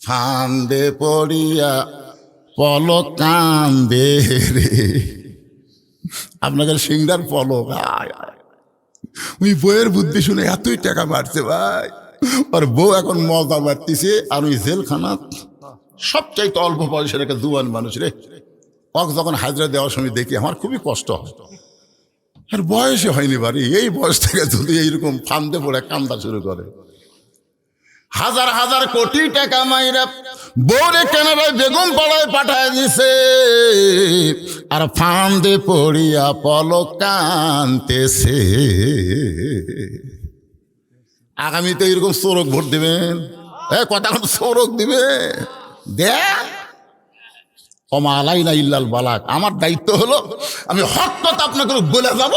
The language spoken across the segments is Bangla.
ফান্দে পড়িয়া পলক কান্দে রে। আপনাদের সিংড়ার পলক ওই বইয়ের বুদ্ধি শুনে এতই টাকা মারছে ভাই। আর বউ এখন মজা মারতেছে, আর ওই জেলখানা সবচাইতে অল্প বয়সের একটা জুয়ান মানুষ রে। ওক যখন হাজরা দেওয়ার সময় দেখি আমার খুবই কষ্ট হয়। আর বয়সে হয়নি বাড়ি, এই বয়স থেকে যদি এইরকম ফান্দে পড়ে কান্দা শুরু করে। হাজার হাজার কোটি টাকা মাইরা বউরে কেনারায় বেগম পাড়ায় পাঠায় দিছে, আর ফান্দে পড়িয়া পলক কানতেছে। আগামীতে এরকম চোরক ভোট দিবেন, কথা চোরক দিবে দেখ। আলাইনা ইল্লাল বালাক। আমার দায়িত্ব হলো আমি হক কথা আপনাকে বলে যাব,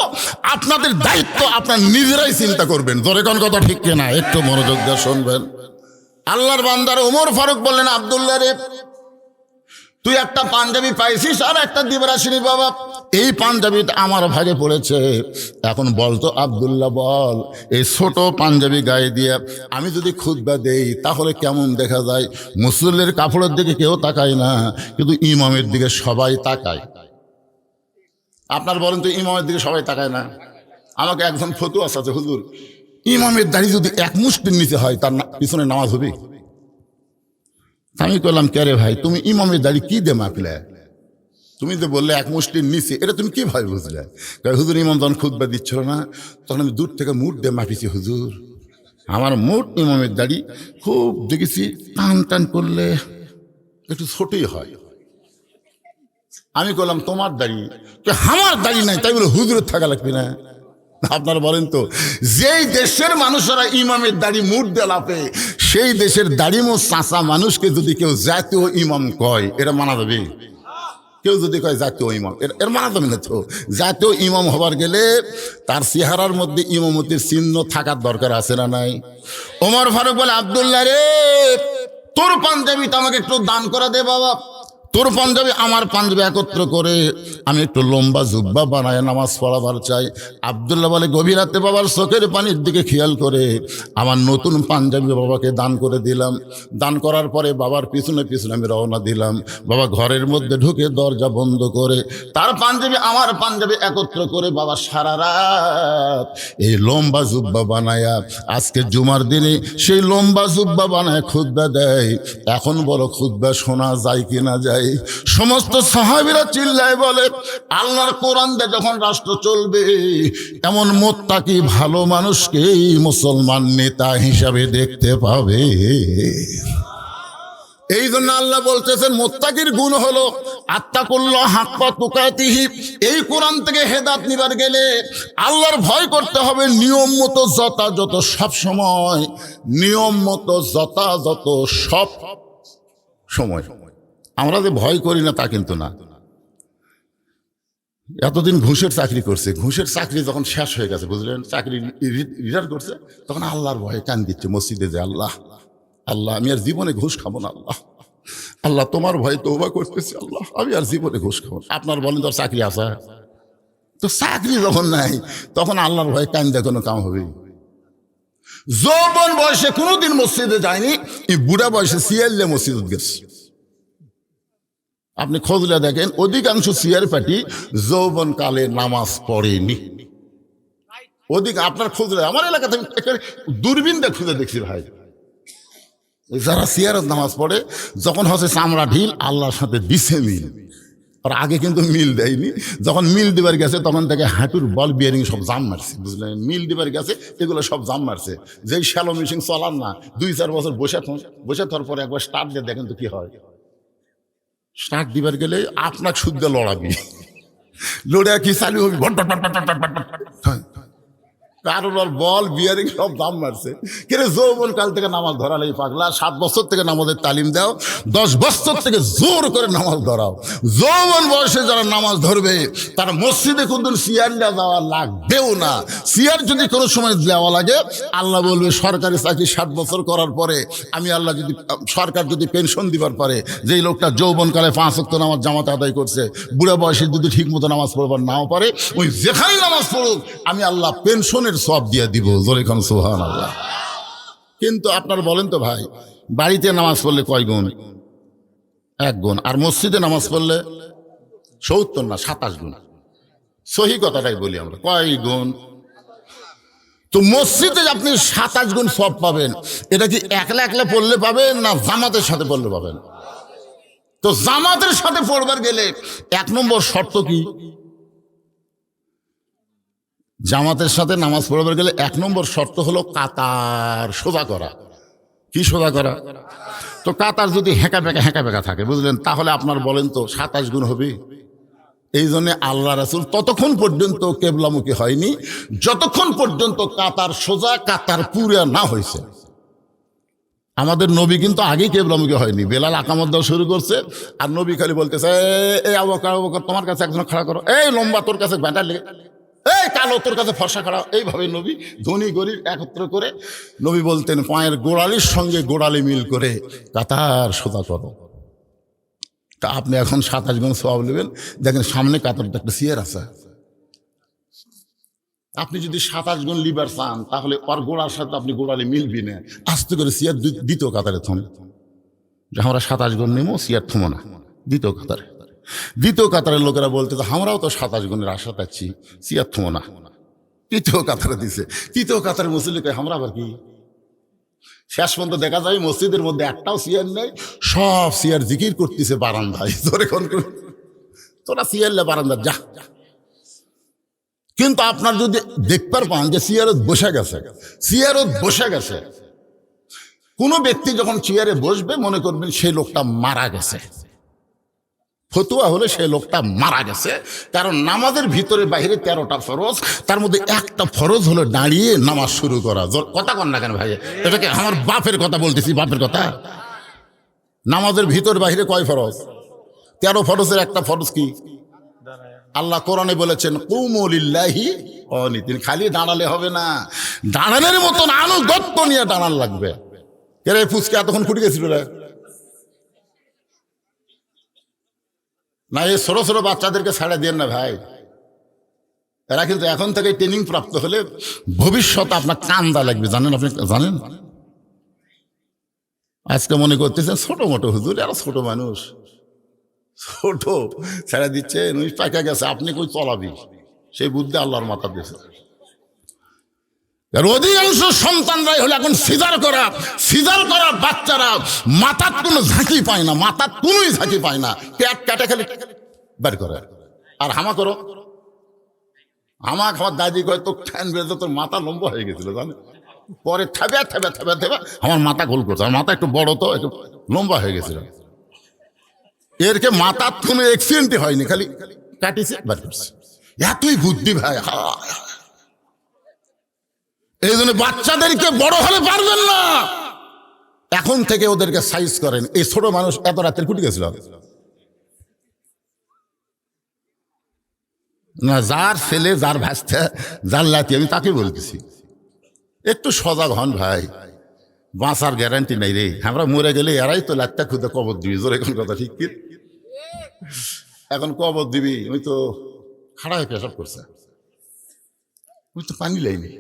আপনাদের দায়িত্ব আপনার নিজেরাই চিন্তা করবেন। জোরে কোন কথা ঠিক কিনা একটু মনোযোগ দিয়ে শুনবেন। আল্লাহর বান্দার ওমর ফারুক বললেন, আব্দুল্লাহ রে, তুই একটা পাঞ্জাবি পাইছিস আর একটা দিবার আসিনি বাবা। এই পাঞ্জাবিটা আমার ভাগে পড়েছে। এখন বলতো আব্দুল্লাহ, বল এই ছোট পাঞ্জাবি গায়ে দিয়ে আমি যদি খুতবা দেই তাহলে কেমন দেখা যায়? মুসল্লির কাপড়ের দিকে কেউ তাকায় না, কিন্তু ইমামের দিকে সবাই তাকায়। আপনার বলেন তো, ইমামের দিকে সবাই তাকায় না? আমাকে একজন ফতুয়া আছে, হুজুর ইমামের দাড়ি যদি এক মুষ্টির নিচে হয় তার পিছনে নামাজ হবে? আমি বললাম, কে রে ভাই, তুমি ইমামের দাড়ি কি দে মাপলে? তুমি তো বললে এক মুষ্টির নিচে, এটা তুমি কি ভাই বুঝলে? হুজুর ইমাম যখন খুতবা দিচ্ছিল না, তখন আমি দূর থেকে মুঠ দিয়ে মাপিছি হুজুর। আমার মুঠ ইমামের দাড়ি খুব দেখেছি টান টান করলে একটু ছোটই হয়। আমি বললাম, তোমার দাড়ি? আমার দাড়ি নাই, তাই বলে হুজুরের থাকা লাগবে না? আপনারা বলেন তো, যেই দেশের মানুষেরা ইমামের দাড়ি মুঠ দিয়ে লাপে, সেই দেশের দাড়িমো চাষা মানুষকে যদি কেউ জাতীয় ইমাম কয়, এটা মানা যাবে? কেউ যদি কয় জাতীয় ইমাম, এর মানা যাবে না তো। জাতীয় ইমাম হবার গেলে তার চেহারার মধ্যে ইমামতির চিহ্ন থাকার দরকার আছে না নাই? ওমর ফারুক বলে, আব্দুল্লাহ রে, তোর পাঞ্জাবিটা আমাকে একটু দান করে দে বাবা। তোর পাঞ্জাবি আমার পাঞ্জাবি একত্র করে আমি একটু লম্বা জুব্বা বানায় নামাজ পড়াবার চাই। আব্দুল্লাহ বলে, গভীর রাতে বাবার চোখের পানির দিকে খেয়াল করে আমার নতুন পাঞ্জাবি বাবাকে দান করে দিলাম। দান করার পরে বাবার পিছনে পিছনে আমি রওনা দিলাম। বাবা ঘরের মধ্যে ঢুকে দরজা বন্ধ করে তার পাঞ্জাবি আমার পাঞ্জাবি একত্র করে বাবা সারা রাত এই লম্বা জুব্বা বানায়া আজকে জুমার দিনে সেই লম্বা জুব্বা বানায় খুতবা দেয়। এখন বলো, খুতবা শোনা যায় কি না যায়? সমস্ত সাহাবীরা চিল্লায় বলে, আল্লাহর কোরআন দিয়ে যখন রাষ্ট্র চলবে, এমন মুত্তাকি ভালো মানুষকেই মুসলমান নেতা হিসাবে দেখতে পাবে। এই জন্য আল্লাহ বলতেছেন, মুত্তাকির গুণ হলো আত্তাকুল্লাহ হাক্কা তুকাতিহি। এই কোরআন থেকে হেদায়েত নিবার গেলে আল্লাহর ভয় করতে হবে নিয়ম মতো, যথাযথ, সব সময় নিয়ম মতো, যথাযথ, সব সময়। আমরা যে ভয় করি না তা কিন্তু না। এতদিন ঘুষের চাকরি করছে, ঘুষের চাকরি যখন শেষ হয়ে গেছে, বুঝলেন, চাকরি রিটায়ার করছে, তখন আল্লাহর ভয়ে কান দিচ্ছে মসজিদে, যে আল্লাহ আল্লাহ আমি আর জীবনে ঘুষ খাবো না, আল্লাহ আল্লাহ তোমার ভয়ে তওবা করতেছি, আল্লাহ আমি আর জীবনে ঘুষ খাবো না। আপনার বলেন, তোর চাকরি আছে? তো চাকরি যখন নাই তখন আল্লাহর ভয়ে কান দিয়ে কোনো কাম হবে? যৌবন বয়সে কোনোদিন মসজিদে যায়নি, এই বুড়া বয়সে সিয়াল্লে মসজিদ গেছে। আপনি খোঁজলে দেখেন, অধিকাংশ সিয়ার পার্টি যৌবন কালে নামাজ পড়েনি। আপনার খোঁজলে, আমার এলাকা থেকে দূরবীন দিয়ে খুঁজে দেখছি ভাই, যারা সিয়ারত নামাজ পড়ে, যখন হচ্ছে চামড়া ঢিল, আল্লাহর সাথে দিছে মিল। আর আগে কিন্তু মিল দেয়নি। যখন মিল দিবার গেছে তখন থেকে হাঁটুর বল বিয়ারিং সব জাম মারছে, বুঝলেন? মিল দিবার গেছে এগুলো সব জাম মারছে। যেই শ্যালো মেশিন চলার না, 2-4 বছর বসে থাকার পরে একবার স্টার্ট দিয়ে দেখেন তো কি হয়। স্টার্ট দিবার গেলে আপনাকে শুদ্ধ লড়াবি, লড়ে কি চালু হবি, কারণ বল বিয়ারিং সব দাম মারছে। কিন্তু যৌবন কাল থেকে নামাজ ধরালেই পাগলা। 7 বছর থেকে নামাজের তালিম দাও, 10 বছর থেকে জোর করে নামাজ ধরাও। যৌবন বয়সে যারা নামাজ ধরবে তারা মসজিদে কোনদিন সিয়ার দেওয়া লাগবেও না। সিয়ার যদি কোনো সময় দেওয়া লাগে, আল্লাহ বলবে সরকারি চাকরি 7 বছর করার পরে আমি আল্লাহ যদি, সরকার যদি পেনশন দিবার পারে, যেই লোকটা যৌবনকালে 5 ওয়াক্ত নামাজ জামাতে আদায় করছে, বুড়া বয়সে যদি ঠিক মতো নামাজ পড়বার নাও পারে, ওই যেখানে নামাজ পড়ুক আমি আল্লাহ পেনশনের সব দিয়ে দিব। জোরে খান সুবহানাল্লাহ। কিন্তু আপনার বলেন তো ভাই, বাড়িতে নামাজ পড়লে কয় গুণ? 1 গুণ। আর মসজিদে নামাজ পড়লে 70 না 27 গুণ। সহি কথাটাই বলি আমরা, কয় গুণ? তো মসজিদে আপনি 27 গুণ সওয়াব পাবেন। এটা কি একলা একলা পড়লে পাবেন না জামাতের সাথে পড়লে পাবেন? তো জামাতের সাথে পড়বার গেলে 1 নম্বর শর্ত কি? জামাতের সাথে নামাজ পড়বার গেলে 1 নম্বর শর্ত হলো কাতার সোজা করা। কি সোজা করা? তো কাতার যদি হেঁকা বেঁকা থাকে, বুঝলেন, তাহলে আপনার বলেন তো 27 গুণ হবে? এই জন্য আল্লাহ রাসূল ততক্ষণ পর্যন্ত কেবলামুখী হয়নি যতক্ষণ পর্যন্ত কাতার সোজা, কাতার পুরা না হয়েছে। আমাদের নবী কিন্তু আগেই কেবলামুখী হয়নি, বেলাল আকামত দেওয়া শুরু করছে, আর নবী খালি বলতেছে, এই আবু বকর তোমার কাছে একজন খাড়া করো, এই লম্বা তোর কাছে ব্যাটা লেগে, এই কালো তোর কাছে ফর্সা খাড়া। এইভাবে নবী ধনী গরিব একত্র করে নবী বলতেন, পায়ের গোড়ালির সঙ্গে গোড়ালি মিল করে কাতার সোজা করো। তা আপনি এখন 27 গুণ সওয়াব নেবেন। দেখেন সামনে কাতারটা একটা চেয়ার আছে, আপনি যদি 27 গুণ লিবার চান তাহলে ওর গোড়ার সাথে আপনি গোড়ালি মিলবি না, আস্তে করে চেয়ার দ্বিতীয় কাতারে থম, যে আমরা 27 গুণ নেবো, চেয়ার থমো না, দ্বিতীয় কাতারে। দ্বিতীয় কাতারের লোকেরা বলতে, আমরাও তো 27 গুণের আশা পাচ্ছি, চেয়ার থমো না, তৃতীয় কাতারে দিছে। তৃতীয় কাতারের মুসল্লিকে আমরা আবার কি? শেষ পর্যন্ত দেখা যায় মসজিদের মধ্যে একটাও চেয়ার নেই, সব চেয়ার জিকির করতেছে বারান্দায়। তোরা চেয়ার লে বারান্দা যা। কিন্তু আপনার যদি দেখতে পান যে চেয়ারত বসে গেছে, কোন ব্যক্তি যখন চেয়ারে বসবে মনে করবেন সেই লোকটা মারা গেছে। ফতুয়া হলে সেই লোকটা মারা গেছে, কারণ নামাজের ভিতরে বাইরে 13টা ফরজ, তার মধ্যে একটা ফরজ হলো দাঁড়িয়ে নামাজ শুরু করা। কথা কন না কেন ভাই? এটাকে আমার বাপের কথা বলতেছি, বাপের কথা। নামাজের ভিতর বাইরে কয় ফরজ? 13 ফরজের একটা ফরজ কি? আল্লাহ কোরআনে বলেছেন, কুমু লিল্লাহি কানিতিন। খালি দাঁড়ালে হবে না, দাঁড়ানোর মতন আনুগত্য নিয়ে দাঁড়ান লাগবে। এর ফুচকা এতক্ষণ ফুটে গেছিল রে না? এই ছোট ছোট বাচ্চাদেরকে ছাড়া দেন না ভাই, এরা কিন্তু এখন থেকে ট্রেনিং প্রাপ্ত হলে ভবিষ্যৎ আপনার কান্দা লাগবে, জানেন? আপনি জানেন? আজকে মনে করতেছেন ছোট মোটো হুজুর, এরা ছোট মানুষ, ছোট ছেড়ে দিচ্ছে, নুই পাকা গেছে, আপনি কই চলাবি, সেই বুদ্ধি আল্লাহর মাথা দিয়েছে। অধিকাংশ সন্তানরাই হলো এখন সিজার করা বাচ্চারা মাথার কোনো ঝাঁকি পায় না, মাথার কোনোই ঝাঁকি পায় না, পেট কাটে খালি বের করে। আর হামা করো, আমার দাদি কয় তো ফ্যান বেরোতে তোর মাথা লম্বা হয়ে গেছিল, জানে? পরে থেবে আমার মাথা গোল করছে, আমার মাথা একটু বড় তো একটু লম্বা হয়ে গেছিল। এরকে মাথার কোনো অ্যাক্সিডেন্টই হয়নি, খালি কাটিছে বের করছে। এতই বুদ্ধি ভাই। এই জন্য বাচ্চাদেরকে বড় হলে পারবেন না, এখন থেকে ওদেরকে সাইজ করেন। এই ছোট মানুষ এত রাতের কুটি গেছিল না, যার ছেলে যার ভাস্তা যার লাতি, আমি তাকে বলতেছি একটু সজাগ হন ভাই, বাঁচার গ্যারান্টি নাই রে। আমরা মরে গেলে এরাই তো লাত্তা খুদে কবর দিবি, জোর এখন কথা ঠিক কি? এখন কবর দিবি, ওই তো খাড়া হয়ে পেশাব করছে, ওই তো পানি লাইনি।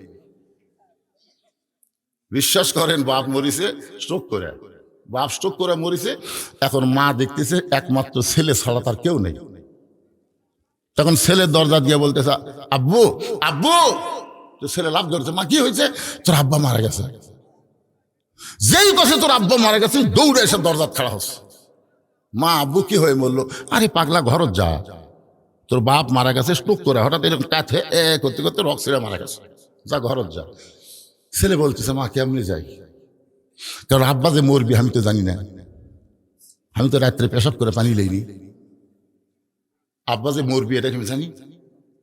বিশ্বাস করেন, বাপ মরিছে স্ট্রোক করে মরিছে। এখন মা দেখতেছে একমাত্র ছেলে ছাড়া তার কেউ নেই। তখন ছেলের দরজা দিয়ে বলতেছে, আব্বু আব্বু। তো ছেলে লাভ ধরছে, মা কি হয়েছে? তোর আব্বা মারা গেছে। যেই কথা তোর আব্বা মারা গেছে, দৌড়ে এসে দরজা খাড়া হচ্ছে। মা, আব্বু কি হয়ে বললো? আরে পাগলা, ঘরত যা, তোর বাপ মারা গেছে স্ট্রোক করে, হঠাৎ এরকম কাছে করতে করতে রক ছিঁড়ে মারা গেছে, যা ঘরত যা। ছেলে বলতেছে, মা কেমনি যাই? কারণ আব্বা যে মরবি আমি তো জানি না, আমি তো রাত্রে পেশাব করে পানি লইনি। আব্বা যে মরবি এটা আমি জানি,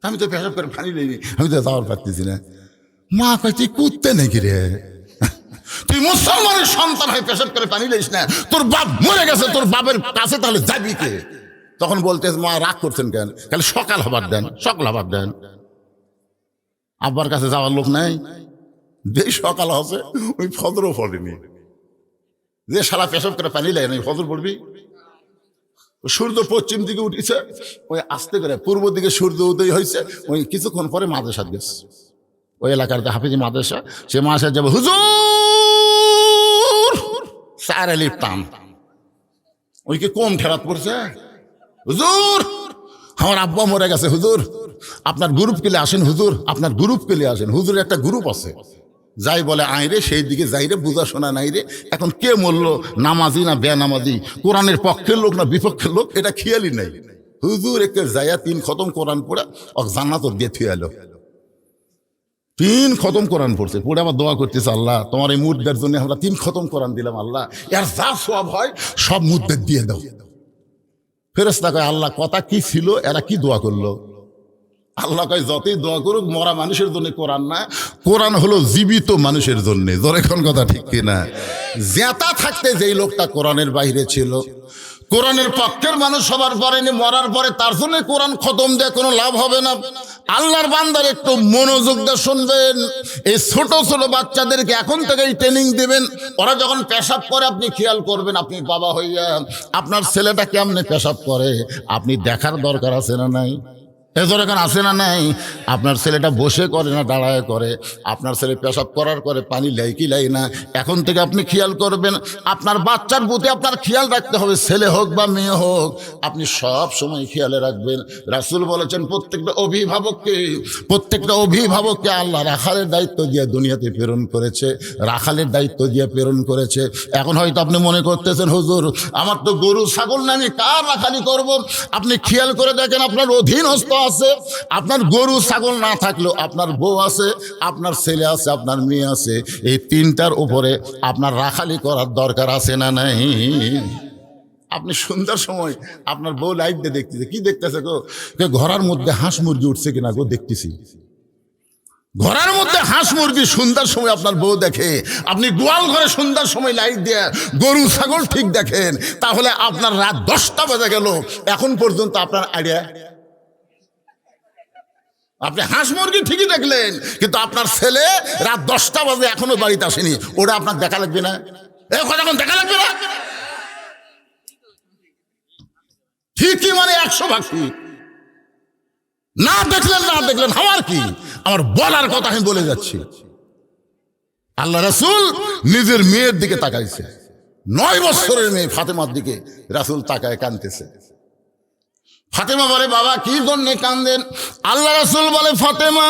আমি তো পেশাব করে পানি লইনি, আমি তো যাওয়ার পারতেছি না। মা কয়, তুই কুত্তে নাকি রে? তুই মুসলমানের সন্তান হয়ে পেশাব করে পানি লইস না? তোর বাপ মরে গেছে, তোর বাপের কাছে তাহলে যাবি কে? তখন বলতে, মা রাগ করছেন কেন? খালি সকাল হবার দেন। আব্বার কাছে যাওয়ার লোক নাই, যে সকাল হবে ওই ফজরও পড়েনি, যে সারা পেশাব করে পানি লাগে না ফজর পড়বি। সূর্য পশ্চিম দিকে উঠেছে, ওই আস্তে করে পূর্ব দিকে সূর্য উদয় হয়েছে, ওই কিছুক্ষণ পরে মাদ্রাসা গেছে, ওই এলাকার যে হাফিজি মাদ্রাসা, সে মাদ্রাসা যাবে, হুজুর চার আলির টান, ওই কি কম ঠেরাত পড়ছে? হুজুর আমার আব্বা মরে গেছে, হুজুর আপনার গ্রুপ পেলে আসেন, হুজুর আপনার গ্রুপ পেলে আসেন। হুজুর একটা গ্রুপ আছে, যাই বলে আয় রে সেই দিকে যাই রে, বোঝা শোনা নাই রে। এখন কে মরলো, নামাজি না বেনামাজি, কোরআনের পক্ষের লোক না বিপক্ষের লোক, এটা খেয়ালই নাই। হুজুর একে যাইয়া 3 খতম কোরআন পড়া জান্নাত দিয়ে থুয়ে এলো। 3 খতম কোরআন পড়ছে, পড়ে আবার দোয়া করতেছে, আল্লাহ তোমার এই মুর্দার জন্য আমরা 3 খতম কোরআন দিলাম, আল্লাহ এর যা সওয়াব হয় সব মুর্দার দিয়ে দাও। ফেরেশতা কয় আল্লাহ কথা কি ছিল, এরা কি দোয়া করলো? আল্লাহ কয় যতই দোয়া করুক মরা মানুষের জন্য কোরআন না, কোরআন হলো জীবিত মানুষের জন্য। ধরে কোন কথা ঠিক কিনা? জেতা থাকতে যেই লোকটা কোরআনের বাইরে ছিল, কোরআনের পক্ষের মানুষ সবার পরেনি, মরার পরে তার জন্য কোরআন খতম দেয় কোনো লাভ হবে না। আল্লাহর বান্দার একটু মনোযোগ দিয়ে শুনবেন। এই ছোট ছোট বাচ্চাদেরকে এখন থেকেই ট্রেনিং দিবেন। ওরা যখন পেশাব করে আপনি খেয়াল করবেন, আপনি বাবা হইয়া আপনার ছেলেটা কেমনে পেশাব করে আপনি দেখার দরকার আছে না নাই? এজোর এখন আছে না নাই? আপনার ছেলেটা বসে করে না দাঁড়ায় করে, আপনার ছেলে পেশাব করার করে পানি লাই কি লাই না, এখন থেকে আপনি খেয়াল করবেন। আপনার বাচ্চার প্রতি আপনার খেয়াল রাখতে হবে, ছেলে হোক বা মেয়ে হোক, আপনি সব সময় খেয়ালে রাখবেন। রাসূল বলেছেন প্রত্যেকটা অভিভাবককে আল্লাহ রাখালের দায়িত্ব দিয়ে দুনিয়াতে প্রেরণ করেছে, রাখালের দায়িত্ব দিয়ে প্রেরণ করেছে। এখন হয়তো আপনি মনে করতেছেন হুজুর আমার তো গরু ছাগল না, আমি কার রাখালি করব? আপনি খেয়াল করে দেখেন আপনার অধীনস্থ আছে, আপনার গরু ছাগল না থাকলেও আপনার বউ আছে, আপনার ছেলে আছে, আপনার মেয়ে আছে, এই 3টার উপরে আপনার রাখালি করার দরকার আছে না নাই? আপনি সন্ধ্যার সময় আপনার বউ লাইট দিয়ে দেখতেছে, কি দেখতেছে গো? ঘরের মধ্যে হাঁস মুরগি উঠছে কিনা গো দেখতেছি। ঘরের মধ্যে হাঁস মুরগি সন্ধ্যার সময় আপনার বউ দেখে, আপনি গোয়াল ঘরে সন্ধ্যার সময় লাইট দিয়ে গরু ছাগল ঠিক দেখেন, তাহলে আপনার রাত 10টা বাজে গেল, এখন পর্যন্ত আপনার আইডিয়া, আপনি হাঁস মুরগি ঠিকই দেখলেন, কিন্তু আপনার ছেলে রাত 10টা বাজে এখনো বাড়িতে আসেনি, ওটা আপনার দেখা লাগবে না? এখন দেখা লাগবে না? ঠিকই মানে 100 ভাগ ঠিক। না দেখলেন আমার কি, আমার বলার কথা আমি বলে যাচ্ছি। আল্লাহ রাসূল নিজের মেয়ের দিকে তাকাইছে, 9 বছরের মেয়ে ফাতেমার দিকে রাসূল তাকায় কাঁদতেছে। ফাতেমা বলে বাবা কি জন্য কাঁদেন? আল্লাহ রাসূল বলে ফাতেমা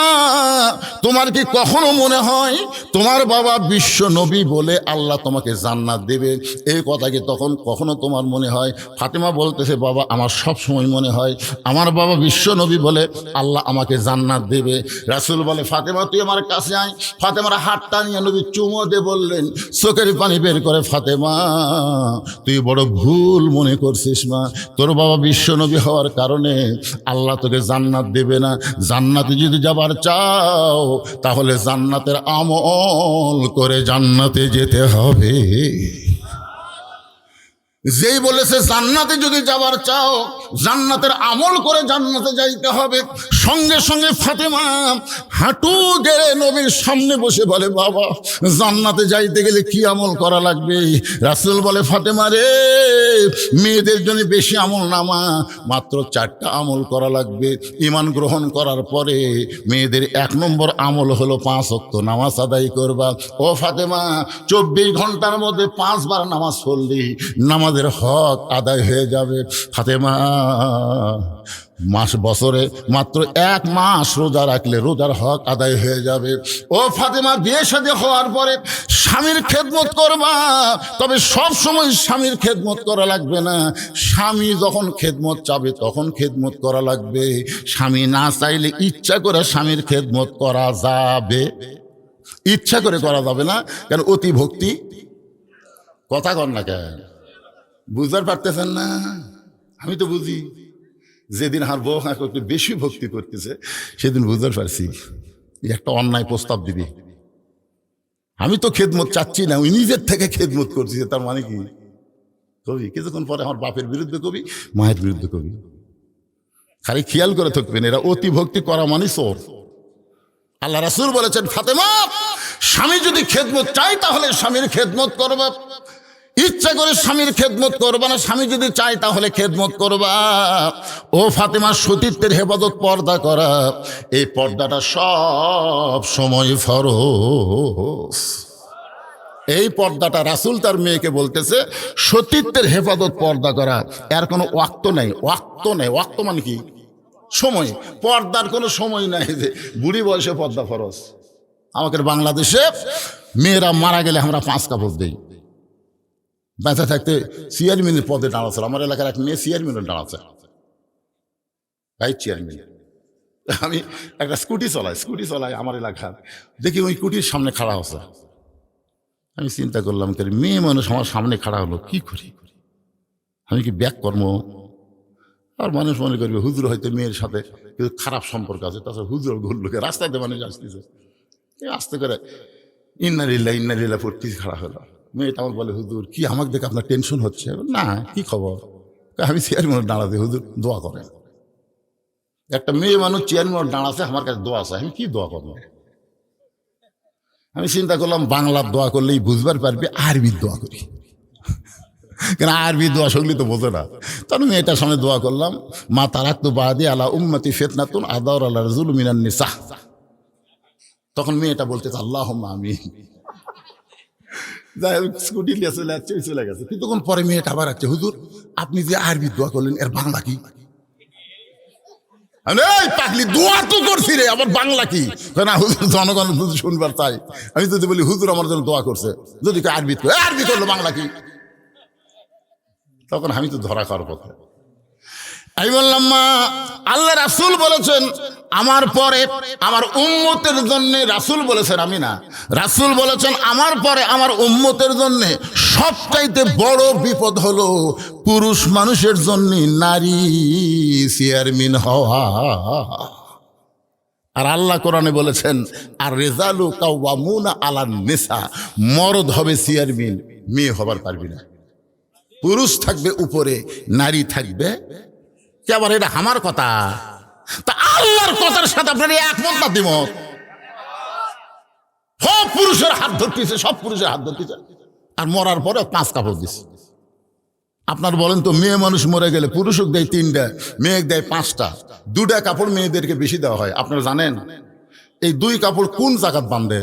তোমার কি কখনো মনে হয় তোমার বাবা বিশ্ব নবী বলে আল্লাহ তোমাকে জান্নাত দেবে? এই কথা কি তখন কখনো তোমার মনে হয়? ফাতেমা বলতেছে বাবা আমার সব সময় মনে হয় আমার বাবা বিশ্ব নবী বলে আল্লাহ আমাকে জান্নাত দেবে। রাসূল বলে ফাতেমা তুই আমার কাছে আয়। ফাতেমার হাতটা নিয়ে নবী চুমো দিয়ে বললেন, চোখের পানি বের করে, ফাতেমা তুই বড় ভুল মনে করছিস মা, তোর বাবা বিশ্ব নবী হওয়ার কারণে আল্লাহ তোকে জান্নাত দেবে না। জান্নাতে যদি যাবার চাও তাহলে জান্নাতের আমল করে জান্নাতে যেতে হবে। যেই বলেছে জান্নাতে যদি যাবার চাও জান্নাতের আমল করে জান্নাতে যাইতে হবে, সঙ্গে সঙ্গে ফাতেমা হাঁটু গেড়ে নবীর সামনে বসে বলে বাবা জান্নাতে যাইতে গেলে কি আমল করা লাগবে? রাসূল বলে ফাতেমা রে মেয়েদের জন্য বেশি আমল না মা, মাত্র 4টা আমল করা লাগবে। ঈমান গ্রহণ করার পরে মেয়েদের 1 নম্বর আমল হলো 5 ওয়াক্ত নামাজ আদায় করবা। ও ফাতেমা 24 ঘন্টার মধ্যে 5 বার নামাজ পড়লি নামাজের হক আদায় হয়ে যাবে। ফাতেমা বছরে মাত্র 1 মাস রোজা রাখলে রোজার হক আদায় হয়ে যাবে। ও ফাতেমা বিয়ে শাদী হওয়ার পরে স্বামীর খেদমত করবা, তবে সব সময় স্বামীর খেদমত করা লাগবে না। স্বামী যখন খেদমত চাবে তখন খেদমত করা লাগবে। স্বামী না চাইলে ইচ্ছা করে স্বামীর খেদমত করা যাবে, ইচ্ছা করে করা যাবে না। কেন? অতি ভক্তি। কথা কর না কেন? বুঝতে পারতেছেন না? আমি তো বুঝি। যেদিন আমার বউ একটু বেশি ভক্তি করতেছে সেদিন বুঝতে পারছি একটা অন্যায় প্রস্তাব দিবি। আমি তো খেদমত চাচ্ছি না, ওই নিজের থেকে খেদমত করছি, তার মানে কি কবি কিছুক্ষণ পরে আমার বাপের বিরুদ্ধে কবি, মায়ের বিরুদ্ধে কবি। খালি খেয়াল করে থাকবেন, এরা অতি ভক্তি করা মানে চোর। আল্লাহ রাসূল বলেছেন ফাতেমা স্বামী যদি খেদমত চাই তাহলে স্বামীর খেদমত করবা, ইচ্ছা করে স্বামীর খেদমত করবা না। স্বামী যদি চায় তাহলে খেদমত করবা। ও ফাতেমা সতীত্বের হেফাজত পর্দা করা, এই পর্দাটা সব সময় ফরজ। এই পর্দাটা রাসূল তার মেয়েকে বলতেছে সতীত্বের হেফাজত পর্দা করা, এর কোনো ওয়াক্ত নেই। ওয়াক্ত নেই, ওয়াক্ত মানে কি? সময়। পর্দার কোনো সময় নাই যে বুড়ি বয়সে পর্দা ফরজ। আমাদের বাংলাদেশে মেয়েরা মারা গেলে আমরা 5 কাপড় দিই, বেঁচে থাকতে চেয়ারম্যানের পদে দাঁড়াচ্ছে। আমার এলাকার এক মেয়ে চেয়ারম্যানের দাঁড়াচ্ছে, ভাইস চেয়ারম্যান। আমি একটা স্কুটি চলাই আমার এলাকার, দেখি ওই স্কুটির সামনে খাড়া হচ্ছে। আমি চিন্তা করলাম, মেয়ে মানুষ আমার সামনে খাড়া হলো, কি করি? আমি কি ব্যাক কর্ম? আর মানুষ মনে করবে হুজুর হয়তো মেয়ের সাথে কিন্তু খারাপ সম্পর্ক আছে, তাছাড়া হুজুর ঘুরলোকে রাস্তাতে মানুষ আসতেছে, আস্তে করে ইন্নালিল্লাহ পড়তে খাড়া হলো। মেয়েটা আমার বলে, হুজুর কি আমাকে দেখে আপনার টেনশন হচ্ছে? না, কি খবর? আমি চেয়ারম্যান দাঁড়াতে, হুজুর দোয়া করেন। একটা মেয়ে মানুষ চেয়ারম্যান দাঁড়াচ্ছে, আমার কাছে দোয়া আছে, আমি কি দোয়া করবো? আমি চিন্তা করলাম বাংলার দোয়া করলেই বুঝবার পারবে, আরবির দোয়া করি, কেন আরবি দোয়া সকলি তো বোঝে না। তখন মেয়েটার সামনে দোয়া করলাম, মা তারাক্তু বাদি আলা উম্মতি ফিতনাতুন আদাউর আলা রাজুল মিনান নিসা। তখন মেয়েটা বলতেছে আল্লাহুম্মা আমিন। যাই হোক, স্কুটি নিয়ে চলে গেছে। কিছুক্ষণ পরে মেয়েটা আবার আসছে, হুজুর আপনি যে আরবি দোয়া করলেন এর বাংলা কি? এই পাগলি, দোয়া তো করছি রে, আবার বাংলা কি? না হুজুর, জনগণ যদি শুনবার চাই। আমি যদি বলি হুজুর আমার জন্য দোয়া করছে, যদি আরবি করলো বাংলা কি? তখন আমি তো ধরা খাওয়ার পথে। আমি বললাম, মা আল্লাহ রাসূল বলেছেন আমার পরে আমার উম্মতের জন্য, রাসূল বলেছেন আমি না, রাসূল বলেছেন আমার পরে আমার উম্মতের জন্য সবচাইতে বড় বিপদ হলো পুরুষ মানুষের জন্য নারী চেয়ারম্যান হওয়া। আর আল্লাহ কোরআনে বলেছেন আর রেজালু কাওয়ামুনা আলান নিসা, মরদ হবে চেয়ারম্যান, মেয়ে হবার পারবি না। পুরুষ থাকবে উপরে, নারী থাকবে। কে আবার এটা আমার কথা? তা আল্লাহর কথার সাথে আপনার একমত না দ্বিমত? সব পুরুষের হাত ধরতেছে, সব পুরুষের হাত ধরতেছে, আর মরার পরে 5 কাপড় দিচ্ছে। আপনার বলেন তো, মেয়ে মানুষ মরে গেলে পুরুষক দেয় 3টা, মেয়েকে দেয় 5টা, 2টা কাপড় মেয়েদেরকে বেশি দেওয়া হয়। আপনারা জানেন এই 2 কাপড় কোন জাকাত বান্ধে?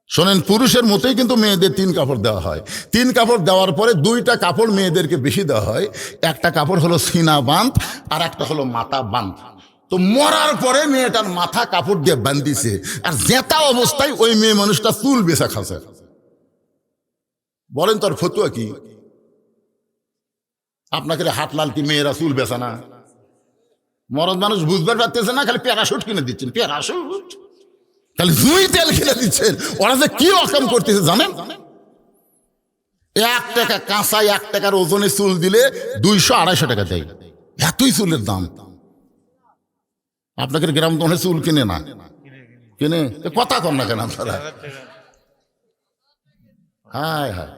শোনেন, পুরুষের মতোই কিন্তু মেয়েদের 3 কাপড় দেওয়া হয়। 3 কাপড় দেওয়ার পরে 2টা কাপড় মেয়েদেরকে বেশি দেওয়া হয়। একটা কাপড় হলো সিনা বাঁধ, আর একটা হলো মাথা বাঁধ। তো মরার পরে মেয়েটার মাথা কাপড় দিয়ে বান্ধিছে, আর জেতা অবস্থায় ওই মেয়ে মানুষটা চুল বেচা খাচ্ছে। বলেন তোর ফতুয়া কি? আপনাকে হাত লাল কি মেয়েরা চুল বেচা না? মরদ মানুষ বুঝবার পারতেছে না, খালি প্যারাশুট কিনে দিচ্ছেন, প্যারাশুট খালি জুই তেল কিনে দিচ্ছেন। ওরা যে কি অকাম করতেছে জানেন? 1 টাকা কাঁচা 1 টাকার ওজনে চুল দিলে 200-250 টাকা দেয়, এতই চুলের দাম। আপনাদের গ্রাম তো চুল কিনে না, কিনে কথা কর না কেন আপনারা? হায় হায়,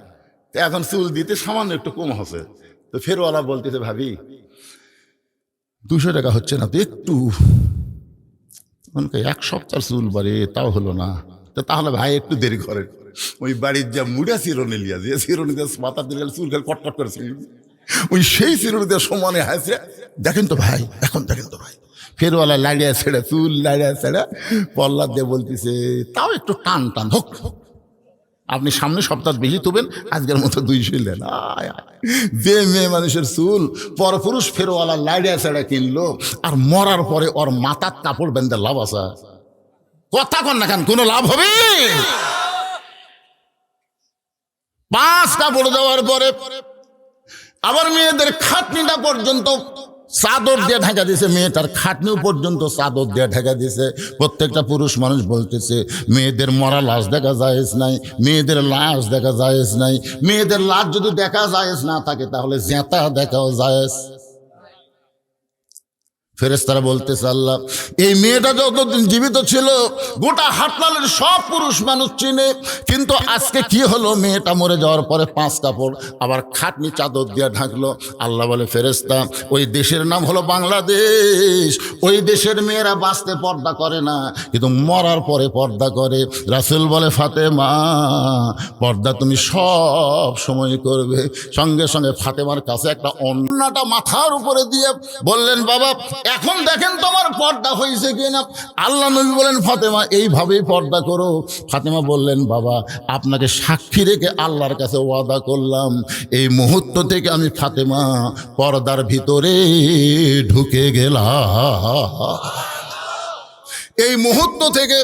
এখন চুল দিতে সামান্য একটু কম হচ্ছে। তো ফেরওয়ালা বলতেছে, ভাবি 200 টাকা হচ্ছে না তো একটু, 1 সপ্তাহ চুল বাড়ে তাও হলো না। তো তাহলে ভাই একটু দেরি করেন, ওই বাড়ির যা মুড়া চিরুনি লিয়া যে চিরুনি দিয়ে মাথা দিলে চুল খেলে কটকট করে ওই সেই চিরুনি দিয়ে সমানে হাসে, দেখেন তো ভাই, এখন দেখেন তো ভাই। ফেরওয়ালা লাড়িয়া ছেড়ে, চুল লাড়িয়া ছেড়ে পল্লা দিয়ে বলতেছে, তাও একটু টান টান হোক, আপনি সামনে সপ্তাহ বেশি তুবেন, আজকের মতো 200 নেন। যে মেয়ে মানুষের চুল পরপুরুষ ফেরওয়ালা লাইডিয়া ছেড়ে কিনলো, আর মরার পরে ওর মাথার কাপড় বেঁধে লাভ আছে? কথা কন না কেন, কোনো লাভ হবে? 5 কাপড় দেওয়ার পরে আবার মেয়েদের খাটনিটা পর্যন্ত চাদর দিয়ে ঢাকা দিয়েছে, মেয়েটার খাটনিও পর্যন্ত চাদর দিয়ে ঢাকা দিয়েছে। প্রত্যেকটা পুরুষ মানুষ বলতেছে মেয়েদের মরা লাশ দেখা জায়েজ নাই, মেয়েদের লাশ দেখা জায়েজ নাই। মেয়েদের লাশ যদি দেখা জায়েজ না থাকে তাহলে জেতা দেখাও জায়েজ। ফেরেশতারা বলতেছে, আল্লাহ এই মেয়েটা যতদিন জীবিত ছিল গোটা হাটনালের সব পুরুষ মানুষ চিনে, কিন্তু আজকে কি হলো, মেয়েটা মরে যাওয়ার পরে 5 কাপড় আবার খাটনি চাদর দিয়ে ঢাকলো। আল্লাহ বলে, ফেরেশতা ওই দেশের নাম হলো বাংলাদেশ, ওই দেশের মেয়েরা বাঁচতে পর্দা করে না, কিন্তু মরার পরে পর্দা করে। রাসূল বলে, ফাতেমা পর্দা তুমি সব সময় করবে। সঙ্গে সঙ্গে ফাতেমার কাছে একটা অন্যটা মাথার উপরে দিয়ে বললেন, বাবা এখন দেখেন তোমার পর্দা হয়েছে কিনা। আল্লাহ নবী বলেন ফাতেমা এইভাবেই পর্দা করো। ফাতেমা বললেন বাবা আপনাকে সাক্ষী রেখে আল্লাহর কাছে ওয়াদা করলাম এই মুহূর্ত থেকে আমি ফাতেমা পর্দার ভিতরে ঢুকে গেলাম। এই মুহূর্ত থেকে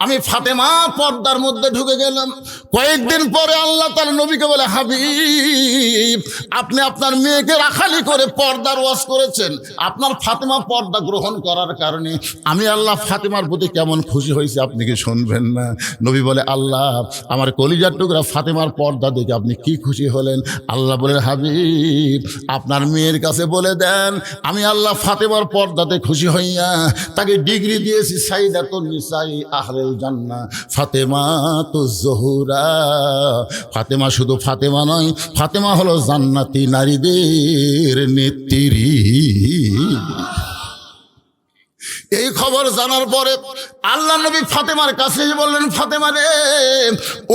আমি ফাতেমা পর্দার মধ্যে ঢুকে গেলাম। কয়েকদিন পরে আল্লাহ তার নবীকে বলে হাবিব আপনি আপনার মেয়েকে রাখালি করে পর্দার ওয়াজ করেছেন, আপনার ফাতেমা পর্দা গ্রহণ করার কারণে আমি আল্লাহ ফাতেমার প্রতি কেমন খুশি হয়েছে আপনি কি শুনবেন না? নবী বলে আল্লাহ আমার কলিজার টুকরা ফাতেমার পর্দা দেখে আপনি কি খুশি হলেন? আল্লাহ বলেন হাবিব আপনার মেয়ের কাছে বলে দেন আমি আল্লাহ ফাতেমার পর্দাতে খুশি হইয়া তাকে ডিগ্রি দিয়েছি সাইয়্যিদাতুন নিসাই আহলিল জান্নাহ ফাতেমাতুজ জোহরা। ফাতেমা শুধু ফাতেমা নয়, ফাতেমা হলো জান্নাতি নারীদের নেত্রী। এই খবর জানার পরে আল্লাহ নবী ফাতেমার কাছে বললেন ফাতেমা রে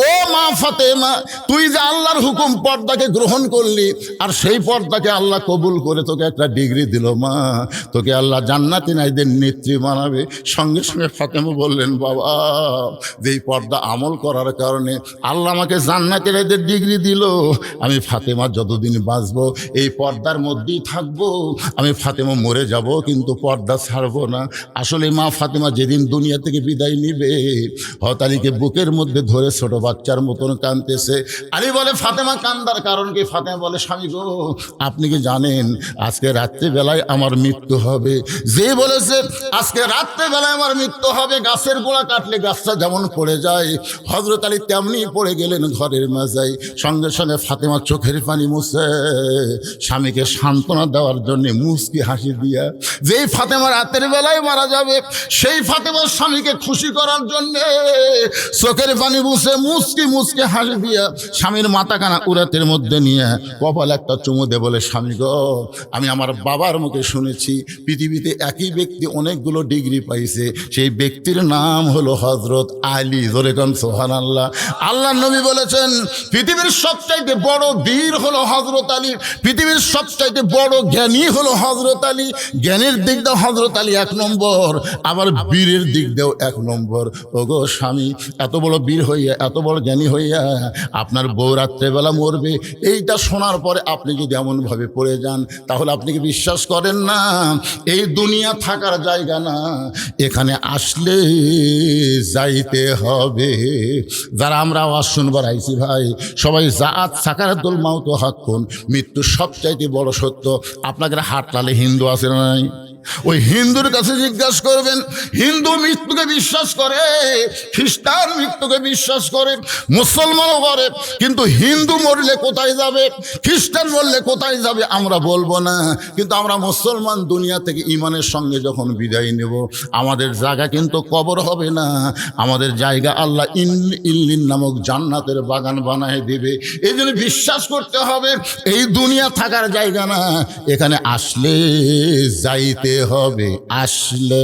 ও মা ফাতেমা তুই যে আল্লাহর হুকুম পর্দাকে গ্রহণ করলি আর সেই পর্দাকে আল্লাহ কবুল করে তোকে একটা ডিগ্রি দিল মা, তোকে আল্লাহ জান্নাতি নারীদের নেত্রী বানাবে। সঙ্গে সঙ্গে ফাতেমা বললেন বাবা যেই পর্দা আমল করার কারণে আল্লাহ আমাকে জান্নাতি নারীদের ডিগ্রি দিল, আমি ফাতেমা যতদিন বাঁচবো এই পর্দার মধ্যেই থাকবো, আমি ফাতেমা মরে যাব কিন্তু পর্দা ছাড়বো না। আসলে মা ফাতেমা যেদিন দুনিয়া থেকে বিদায় নিবে হযরত আলীকে বুকের মধ্যে ধরে ছোট বাচ্চার মতন কাঁদতেছে। আলী বলে ফাতেমা কান্দার কারণ কি? ফাতেমা বলে স্বামী গো আপনি কি জানেন আজকে রাত্রিবেলায় আমার মৃত্যু হবে? যে বলেছে আজকে রাত্রিবেলায় আমার মৃত্যু হবে গাছের গোড়া কাটলে গাছটা যেমন পড়ে যায় হযরত আলী তেমনি পড়ে গেলেন ঘরের মাঝায়। সঙ্গে সঙ্গে ফাতেমা চোখের পানি মুছে স্বামীকে সান্ত্বনা দেওয়ার জন্য মুচকি হাসি দিয়া, যেই ফাতেমা রাতের বেলায় মারা যাবে সেই ফাতেমার স্বামীকে খুশি করার জন্য চোখের পানি মুছে মুচকি মুচকি হাসি দিয়া স্বামীর মাথা কানা উরাতের মধ্যে নিয়ে কপাল একটা চুমু দে বলে স্বামী গো আমি আমার বাবার মুখে শুনেছি পৃথিবীতে একই ব্যক্তি অনেকগুলো ডিগ্রি পাইছে, সেই ব্যক্তির নাম হলো হযরত আলী। জোরে কোন সুবহানাল্লাহ। আল্লাহ নবী বলেছেন পৃথিবীর সবচাইতে বড় বীর হলো হযরত আলী, পৃথিবীর সবচাইতে বড় জ্ঞানী হলো হযরত আলী। জ্ঞানের দিক দিয়ে হযরত আলী এক নম্বর, আবার বীরের দিক দিয়েও এক নম্বর। ওগো স্বামী এত বড় বীর হইয়া এত বড় জ্ঞানী হইয়া আপনার বউ রাত্রেবেলা মরবে এইটা শোনার পরে আপনি যদি এমনভাবে পড়ে যান তাহলে আপনি কি বিশ্বাস করেন না এই দুনিয়া থাকার জায়গা না, এখানে আসলে যাইতে হবে। যারা আমরা আওয়াজ শুনবার আইছি ভাই সবাই জাআত সাকারাতুল মাউত হাক্কুন, মৃত্যু সবচাইতে বড় সত্য। আপনাদের হাটলালে হিন্দু আছে না নাই? ওই হিন্দুর কাছে জিজ্ঞাসা করবেন, হিন্দু মৃত্যুকে বিশ্বাস করে, খ্রিস্টান মৃত্যুকে বিশ্বাস করে, মুসলমানও করে, কিন্তু হিন্দু মরলে কোথায় যাবে, খ্রিস্টান মরলে কোথায় যাবে আমরা বলবো না, কিন্তু আমরা মুসলমান দুনিয়া থেকে ইমানের সঙ্গে যখন বিদায় নেব আমাদের জায়গা কিন্তু কবর হবে না, আমাদের জায়গা আল্লাহ ইল্লিন নামক জান্নাতের বাগান বানায় দেবে। এই জন্য বিশ্বাস করতে হবে এই দুনিয়া থাকার জায়গা না, এখানে আসলে যাইতে হবে। আসলে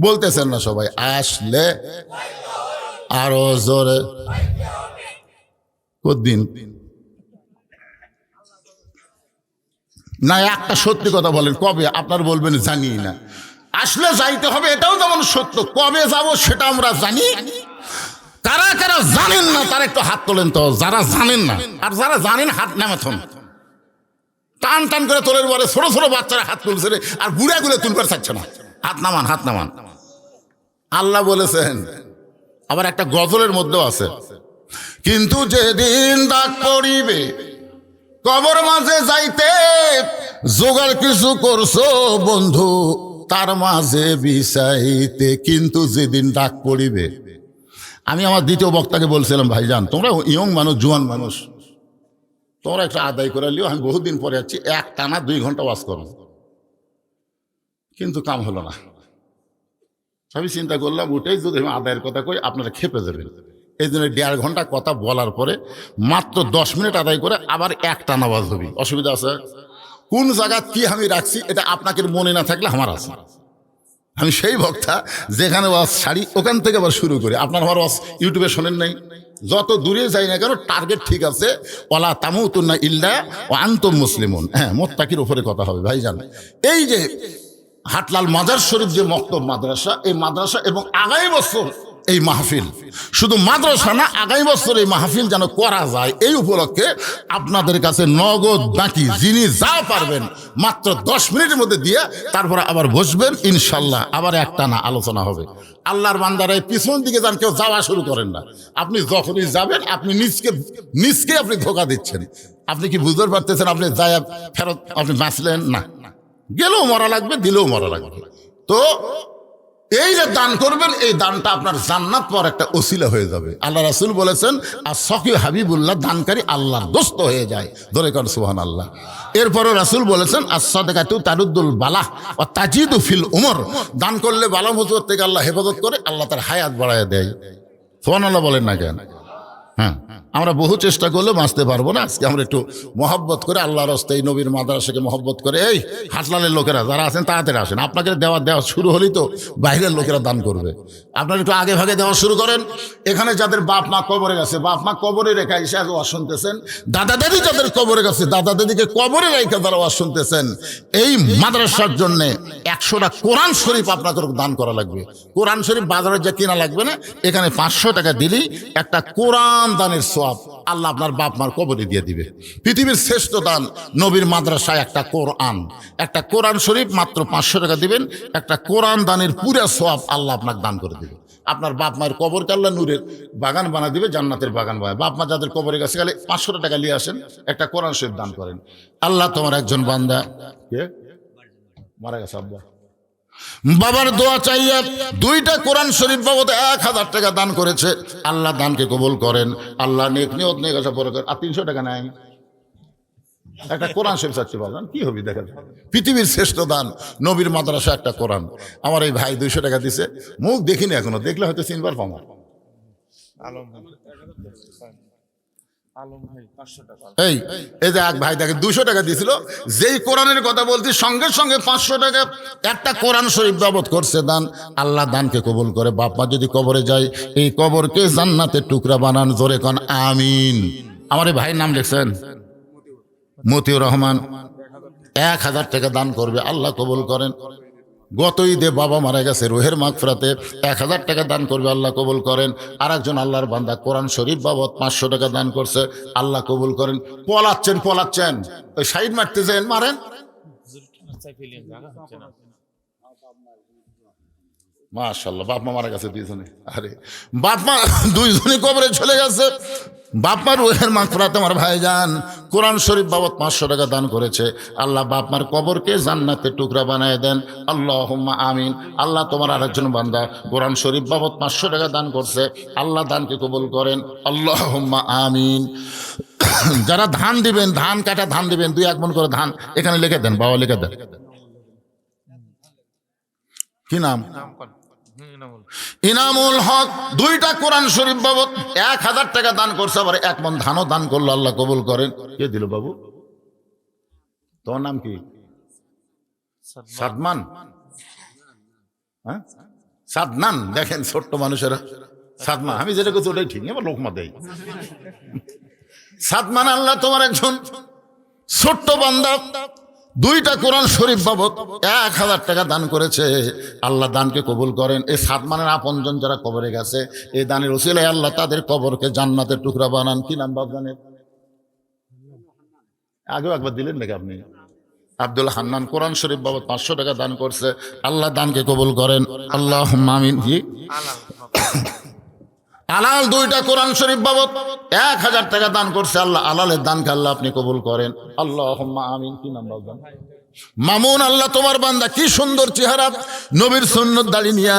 বলতেছেন না সবাই? আসলে আরো জোরে কতদিন না একটা সত্যি কথা বলেন, কবে? আপনার বলবেন জানি না। আসলে যাইতে হবে এটাও যেমন সত্য, কবে যাব সেটা আমরা জানি। কারা কারা জানেন না তারা একটু হাত তোলেন তো, যারা জানেন না। আর যারা জানেন হাত নামাথন, টান টান করে তোলের পরে ছোট ছোট বাচ্চারা হাত তুলছে রে, আর বুড়াগুলো তুলবার চাচ্ছে না। হাত নামান, হাত নামান। আল্লাহ বলেছেন, আবার একটা গজলের মধ্যেও আছে, কিন্তু যেদিন ডাক পড়িবে কবর মাঝে যাইতে জোগাড় কিছু করছো বন্ধু তার মাঝে বিছাইতে, কিন্তু যেদিন ডাক পড়িবে। আমি আমার দ্বিতীয় বক্তাকে বলছিলাম ভাইজান তোমরা ইয়ং মানুষ, জোয়ান মানুষ, তোমরা একটা আদায় করে লিও, আমি বহুদিন পরে যাচ্ছি, এক টানা 2 ঘন্টা ওয়াজ করো, কিন্তু কাম হলো না। সবই চিন্তা করলাম উঠেই যদি আমি আদায়ের কথা কই আপনারা খেপে যাবেন, এই জন্য 1.5 ঘন্টা কথা বলার পরে মাত্র 10 মিনিট আদায় করে আবার এক টানা ওয়াজ হবে। অসুবিধা আছে? কোন জায়গা কি আমি রাখছি এটা আপনাকে মনে না থাকলে আমার আছে। আমি সেই বক্তা যেখানে ওয়াজ ছাড়ি ওখান থেকে আবার শুরু করি। আপনার আমার ওয়াজ ইউটিউবে শোনেন নাই, যত দূরে যাই না কেন টার্গেট ঠিক আছে, ওয়ালা তামুতুন্না ইল্লা ওয়া আনতুম মুসলিমুন। হ্যাঁ, মুত্তাকির উপরে কথা হবে ভাইজান। এই যে হাটলাল মাজার শরীফ যে মক্তব মাদ্রাসা, এই মাদ্রাসা এবং আগামী বছর এই মাহফিল, শুধু মাদ্রাসা না, আগামী বছর এই মাহফিল যেন করা যায়, এই উপলক্ষে আপনাদের কাছে নগদ বাকি যিনি যা পারবেন মাত্র 10 মিনিটের মধ্যে দিয়ে তারপরে আবার বসবেন, ইনশাল্লাহ আবার একটা না আলোচনা হবে। আল্লাহর বান্দারা পিছন দিকে যান, কেউ যাওয়া শুরু করেন না। আপনি যখনই যাবেন আপনি নিজকে আপনি ধোকা দিচ্ছেন। আপনি কি বুঝতে পারতেছেন? আপনি যায় ফেরত আপনি বাঁচলেন না, গেলেও মরা লাগবে, দিলেও মরা লাগবে। তো এই যে দান করবেন, এই দানটা আপনার জান্নাত পাওয়ার একটা ওসিলা হয়ে যাবে। আল্লাহ রাসূল বলেছেন, আর সকি হাবিবুল্লাহ, দানকারী আল্লাহর দোস্ত হয়ে যায়। ধরে কর সুবহানাল্লাহ। এরপরও রাসূল বলেছেন, as-সাদাকাতু তারুদ্দুল বালাহ ওয়া তাজিদু ফিল উমর, দান করলে বালা মুসিবত থেকে আল্লাহ হেফাজত করে, আল্লাহ তার হায়াত বাড়ায় দেয়। সুবহানাল্লাহ বলেন না কেন? হ্যাঁ, আমরা বহু চেষ্টা করলে বাঁচতে পারবো না। আজকে আমরা একটু মহব্বত করে আল্লাহর রাস্তায় নবীর মাদ্রাসাকে মহব্বত করে, এই হাটলালের লোকেরা যারা আছেন তাড়াতাড়ি আসেন। আপনাকে দেওয়া শুরু হলেই তো বাইরের লোকেরা দান করবে। আপনারা একটু আগে ভাগে দেওয়া শুরু করেন। এখানে যাদের বাপ মা কবরে গেছে, বাপ মা কবরে রেখা এসে ওয়াজ শুনতেছেন, দাদা দাদি যাদের কবরে গেছে, দাদা দাদিকে কবরে রেখে তারা ওয়াজ শুনতেছেন, এই মাদ্রাসার জন্য 100টা কোরআন শরীফ আপনাদের দান করা লাগবে। কোরআন শরীফ বাজারে যা কিনা লাগবে না, এখানে 500 টাকা দিলেই একটা কোরআন দানের সওয়াব আল্লাহ আপনার বাপ মার কবরে দিয়ে দিবে। পৃথিবীর শ্রেষ্ঠ দান নবীর মাদ্রাসায় একটা কোরআন শরীফ মাত্র 500 টাকা দিবেন, একটা কোরআন দানের পুরা সওয়াব আল্লাহ আপনাকে দান করে দিবে। আপনার বাপ মায়ের কবরকে আল্লাহ নূরের বাগান বানা দিবে, জান্নাতের বাগান বানায়। বাপ মা যাদের কবরে গেছে গেলে 500 টাকা নিয়ে আসেন, একটা কোরআন শরীফ দান করেন। আল্লাহ তোমার একজন বান্দা কে মারা গেছে, আব্বা বাবার দোয়া চাইয়া 2টা কোরআন শরীফ বাবদ 1000 টাকা দান করেছে। আল্লাহ দানকে কবুল করেন, আল্লাহ নেক নিয়ত নেক আশা পরে করেন। আর 300 টাকা নেয় একটা কোরআন শরীফ চাচ্ছি, বলেন কি হবে? দেখেন, পৃথিবীর শ্রেষ্ঠ দান নবীর মাদ্রাসা একটা কোরআন। আমার এই ভাই 200 টাকা দিছে, মুখ দেখিনি এখনো, দেখলে হয়তো চিনবার পাবো। এই যে এক ভাই দেখে 200 টাকা দিয়েছিল, যেই কোরআনের কথা বলছি সঙ্গে সঙ্গে 500 টাকা একটা কোরআন শরীফ বাবদ করছে দান। আল্লাহ দানকে কবুল করে। বাপ মা যদি কবরে যায়, এই কবরকে জান্নাতের টুকরা বানান। জোরে কোন আমিন। আমার এই ভাইয়ের নাম লিখছেন মতিউর রহমান, 1000 টাকা দান করবে, আল্লাহ কবুল করেন। গত ঈদে বাবা মারা গেছে, রুহের মাগফিরাতে 1000 টাকা দান করবে, আল্লাহ কবুল করেন। আর একজন আল্লাহর বান্দা কোরআন শরীফ বাবদ 500 টাকা দান করছে, আল্লাহ কবুল করেন। পলাচ্ছেন ওই সাইড মারতেছেন, মারেন। মাশাআল্লাহ, বাপ মা মারা গেছে 2জনে। আরে বাপ মা 2জনে কবরে চলে গেছে। বাপ মার রুহের মাগফিরাতে আমার ভাইজান কোরআন শরীফ বাবদ 500 টাকা দান করেছে, আল্লাহ বাপ মার কবরকে জান্নাতের টুকরা বানায় দেন। আল্লাহুম্মা আমিন। আল্লাহ তোমার আরেকজন বান্দা কোরআন শরীফ বাবদ 500 টাকা দান করছে, আল্লাহ দানকে কবুল করেন। আল্লাহুম্মা আমিন। যারা ধান দিবেন, ধান কাটা ধান দিবেন, 2-1 মণ করে ধান এখানে লিখে দেন, বাবা লিখে দেন। কি নাম? ইনামুল হক। 2টা কোরআন শরীফ বাবদ 1000 টাকা দান করছে, আবার 1 মণ ধানও দান করলো, আল্লাহ কবুল করেন। কে দিল বাবু? তোমার নাম কি? সাদমান? হ্যাঁ, সাদনান। দেখেন ছোট্ট মানুষেরা সাদমান, আমি যেটা করছি ওটাই ঠিক, আবার লোকমা দেয়। সাদমান, আল্লাহ তোমার একজন ছোট্ট বান্দা 2টা কোরআন শরীফ বাবদ 1000 টাকা দান করেছে, আল্লাহ দানকে কবুল করেন। এই সাদমানের আপনজন যারা কবরে গেছে, এই দানের ওসিলায় আল্লাহ তাদের কবরকে জান্নাতের টুকরা বানান। কি নাম বাবজানের? আগেও একবার দিলেন নাকি আপনি? আব্দুল হান্নান কোরআন শরীফ বাবদ 500 টাকা দান করছে, আল্লাহ দানকে কবুল করেন। আল্লাহুম্মা আমিন। কি আলাল 2টা কোরআন শরীফ বাবদ 1000 টাকা দান করছে, আল্লাহ আলালের দানকে আল্লাহ আপনি কবুল করেন। আল্লাহুম্মা আমিন। কি নাম বাবজান? মামুন। আল্লাহ তোমার বান্দা কি সুন্দর চেহারা, নবীর সুন্নত দাড়ি নিয়া,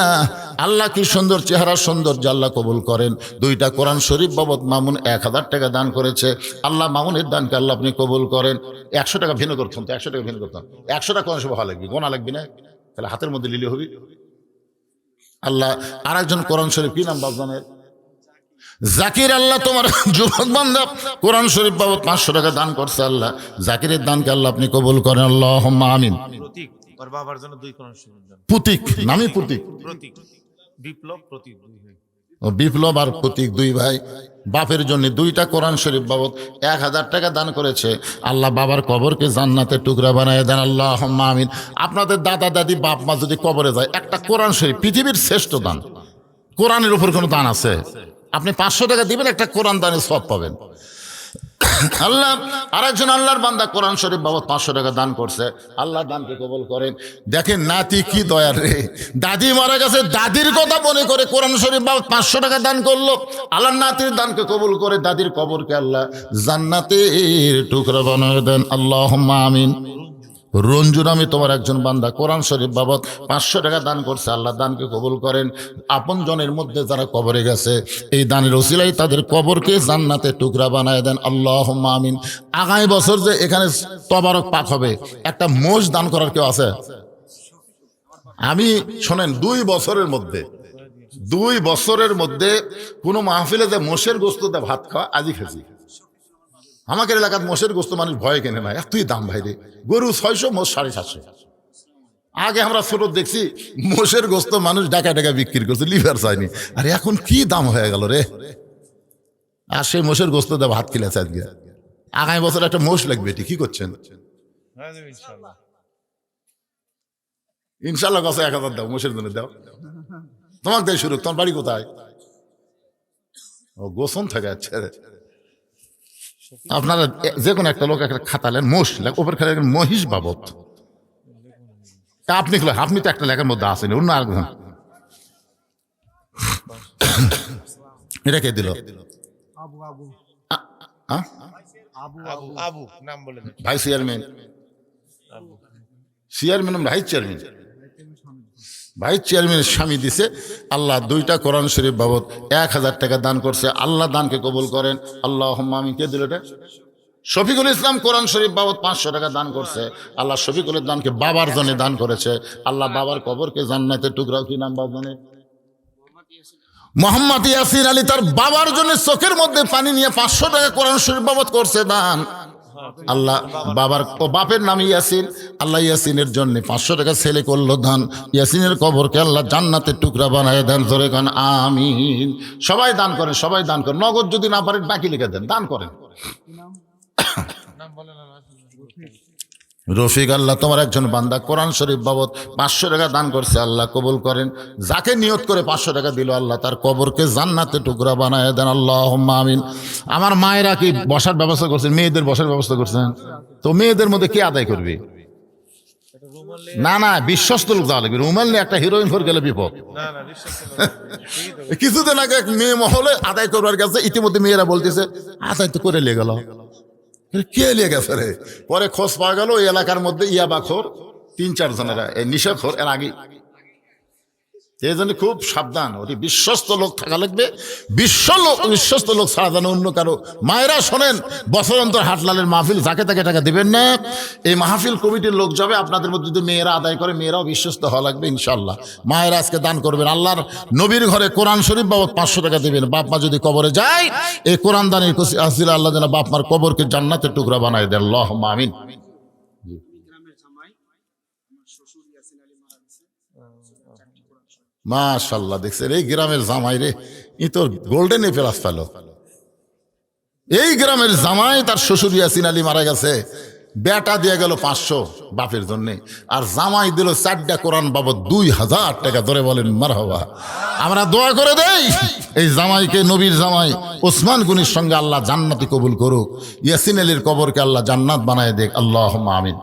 আল্লাহ কি সুন্দর চেহারা, সৌন্দর্য, আল্লাহ কবুল করেন। 2টা কোরআন শরীফ বাবদ মামুন 1000 টাকা দান করেছে, আল্লাহ মামুনের দানকে আল্লাহ আপনি কবুল করেন। 100 টাকা ভিন্ন করতাম, তো 100 টাকা ভিন্ন করতাম। 100টা কোরআন শরীফ ভালো লাগবে, গোনা লাগবে না, তাহলে হাতের মধ্যে লিলে হবে। আল্লাহ আরেকজন কোরআন শরীফ, কি নাম বাবজানের? জাকির। আল্লাহ তোমার যুবক বান্দা কোরআন শরীফ বাবদ 500 টাকা দান করছে, আল্লাহ জাকিরের দানকে আল্লাহ আপনি কবুল করেন। আল্লাহুম্মা আমিন। প্রতীক, ওর বাবার জন্য 2 কোরআন শরীফ দান। প্রতীক নামই প্রতীক, বিপ্লব প্রতীক। ও বিপ্লব আর প্রতীক দুই ভাই বাপের জন্য দুইটা কোরআন শরীফ বাবদ 1000 টাকা দান করেছে। আল্লাহ বাবার কবরকে জান্নাতের টুকরা বানায় দেন, আল্লাহুম্মা আমিন। আপনাদের দাদা দাদি বাপ মা যদি কবরে যায়, একটা কোরআন শরীফ পৃথিবীর শ্রেষ্ঠ দান। কোরআনের উপর কোনো দান আছে? আপনি 500 টাকা দিবেন, একটা কোরআন দানের সওয়াব পাবেন। আল্লাহ আরেকজন আল্লাহর বান্দা কোরআন শরীফ বাবদ 500 টাকা দান করছে, আল্লাহ দানকে কবুল করেন। দেখেন নাতি কি দয়ার রে, দাদি মারা গেছে, দাদির কথা মনে করে কোরআন শরীফ বাবদ 500 টাকা দান করলো। আল্লাহ নাতির দানকে কবুল করে দাদির কবরকে আল্লাহ জান্নাতের টুকরা বানায় দেন, আল্লাহুম্মা আমিন। রঞ্জু নামে তোমার একজন বান্দা কোরআন শরীফ বাবদ 500 টাকা দান করছে, আল্লাহ দানকে কবুল করেন। আপন জনের মধ্যে যারা কবরে গেছে, এই দানের ওসিলায় তাদের কবরকে জান্নাতের টুকরা বানায় দেন, আল্লাহুম্মা আমিন। আগামী বছর যে এখানে তবারক পাক হবে, একটা মোষ দান করার কেউ আছে? আমি শোনেন, 2 বছরের মধ্যে কোনো মাহফিলে যে মোষের গোস্ত দিয়ে ভাত খাওয়া আজই খেয়েছি। আমাদের এলাকার মোষের গোস্ত মানুষ ভয় কেনে না, এতই দাম ভাইরে। গরু 600, মোষ 750। আগে আমরা ছোট দেখছি মোষের গোস্ত মানুষ ডাকা ডাকা বিক্রি করছে, লিভার চাইনি। আর এখন কি দাম হয়ে গেল রে। আর সেই মোষের গোস্ত দিয়ে ভাত খেলেছে আজকে। আগামী বছর একটা মোষ লাগবে, এটি কি করছেন? ইনশাল্লাহ কাছে 1000 দাও, মোষের জন্য দাও। তোমার দেয় শুরু, তোমার বাড়ি কোথায়? ও গোসন থাকে। আচ্ছা, আপনারা যে কোনো একটা লোক একটা খাতা লেন, মোষ ওপর খেলে মহিষ বাবদ। আপনি তো একটা লেখার মধ্যে আসেনি, অন্য আরেকজন। এটা কে দিল? ভাই চেয়ারম্যান, ভাই চেয়ারম্যান, ভাই চেয়ারম্যানের স্বামী দিছে। আল্লাহ 2টা কোরআন শরীফ বাবদ 1000 টাকা দান করছে, আল্লাহ দানকে কবুল করেন, আল্লাহুম্মা আমিন। কে দিল এটা? শফিকুল ইসলাম কোরআন শরীফ বাবদ 500 টাকা দান করছে, আল্লাহ শফিকুলের দানকে বাবার জন্য দান করেছে, আল্লাহ বাবার কবরকে জান্নাতের টুকরাও। কি নাম বাবার? মোহাম্মদ ইয়াসিন আলী তার বাবার জন্য চোখের মধ্যে পানি নিয়ে 500 টাকা কোরআন শরীফ বাবদ করছে দান। আল্লাহ বাপের নাম ইয়াসিন, আল্লাহ ইয়াসিনের জন্য 500 টাকা ছেলে করলো দান। ইয়াসিনের কবরকে আল্লাহ জান্নাতের টুকরা বানায় দেন, ধরে গান আমিন। সবাই দান করেন, সবাই দান করেন। নগদ যদি না পারেন বাকি লিখে দেন, দান করেন। রফিক, আল্লাহ তোমার একজন বান্দা কোরআন শরীফ বাবদ 500 টাকা দান করছে, আল্লাহ কবুল করেন। যাকে নিয়ত করে 500 টাকা দিল, আল্লাহ তার কবরকে জান্নাতে টুকরা বানায় দেন, আল্লাহুম্মা আমিন। আমার মায়েরা কি বসার ব্যবস্থা করছেন? মেয়েদের বসার ব্যবস্থা করছেন? তো মেয়েদের মধ্যে কে আদায় করবে? না, বিশ্বস্ত লোক যাওয়া লাগবে। রুমাল নিয়ে একটা হিরোইন ফোর গেলে বিপদ। কিছুদিন আগে মেয়ে মহলে আদায় করবার গেছে, ইতিমধ্যে মেয়েরা বলতেছে আদায় তো করে নিয়ে গেল। কে নিয়ে গেছে রে? পরে খোঁজ পাওয়া গেল ওই এলাকার মধ্যে ইয়াবাখোর 3-4 জনেরা, এই নিশাখোর এর আগে। এই জন্য খুব সাবধান, ওটি বিশ্বস্ত লোক থাকা লাগবে। বিশ্বস্ত লোক ছাড়া যেন অন্য কারো। মায়েরা শোনেন, বছর অন্তর হাটলালের মাহফিল, যাকে তাকে টাকা দিবেন না। এই মাহফিল কমিটির লোক যাবে, আপনাদের মধ্যে যদি মেয়েরা আদায় করে, মেয়েরাও বিশ্বস্ত হওয়া লাগবে ইনশাল্লাহ। মায়েরা আজকে দান করবেন, আল্লাহর নবীর ঘরে কোরআন শরীফ বাবদ 500 টাকা দিবেন। বাপ মা যদি কবরে যায়, এই কোরআন দানের আসিলা আল্লাহ যেন বাপ মার কবরকে জান্নাতের টুকরা বানায় দেন, আল্লাহুম্মা আমিন। মাশাআল্লাহ, দেখছেন এই গ্রামের জামাই রে, ই তো গোল্ডেন প্লাস পেল। এই গ্রামের জামাই, তার শ্বশুর ইয়াসিন আলী মারা গেছে, বেটা দিয়ে গেল 500 বাপের জন্য, আর জামাই দিল 4টা কোরআন বাবদ 2000 টাকা। ধরে বলেন মারহাবা। আমরা দোয়া করে দেই এই জামাইকে, নবীর জামাই ওসমান গনির সঙ্গে আল্লাহ জান্নাতি কবুল করুক। ইয়াসিন আলীর কবরকে আল্লাহ জান্নাত বানায় দেখ, আল্লাহুম্মা আমিন।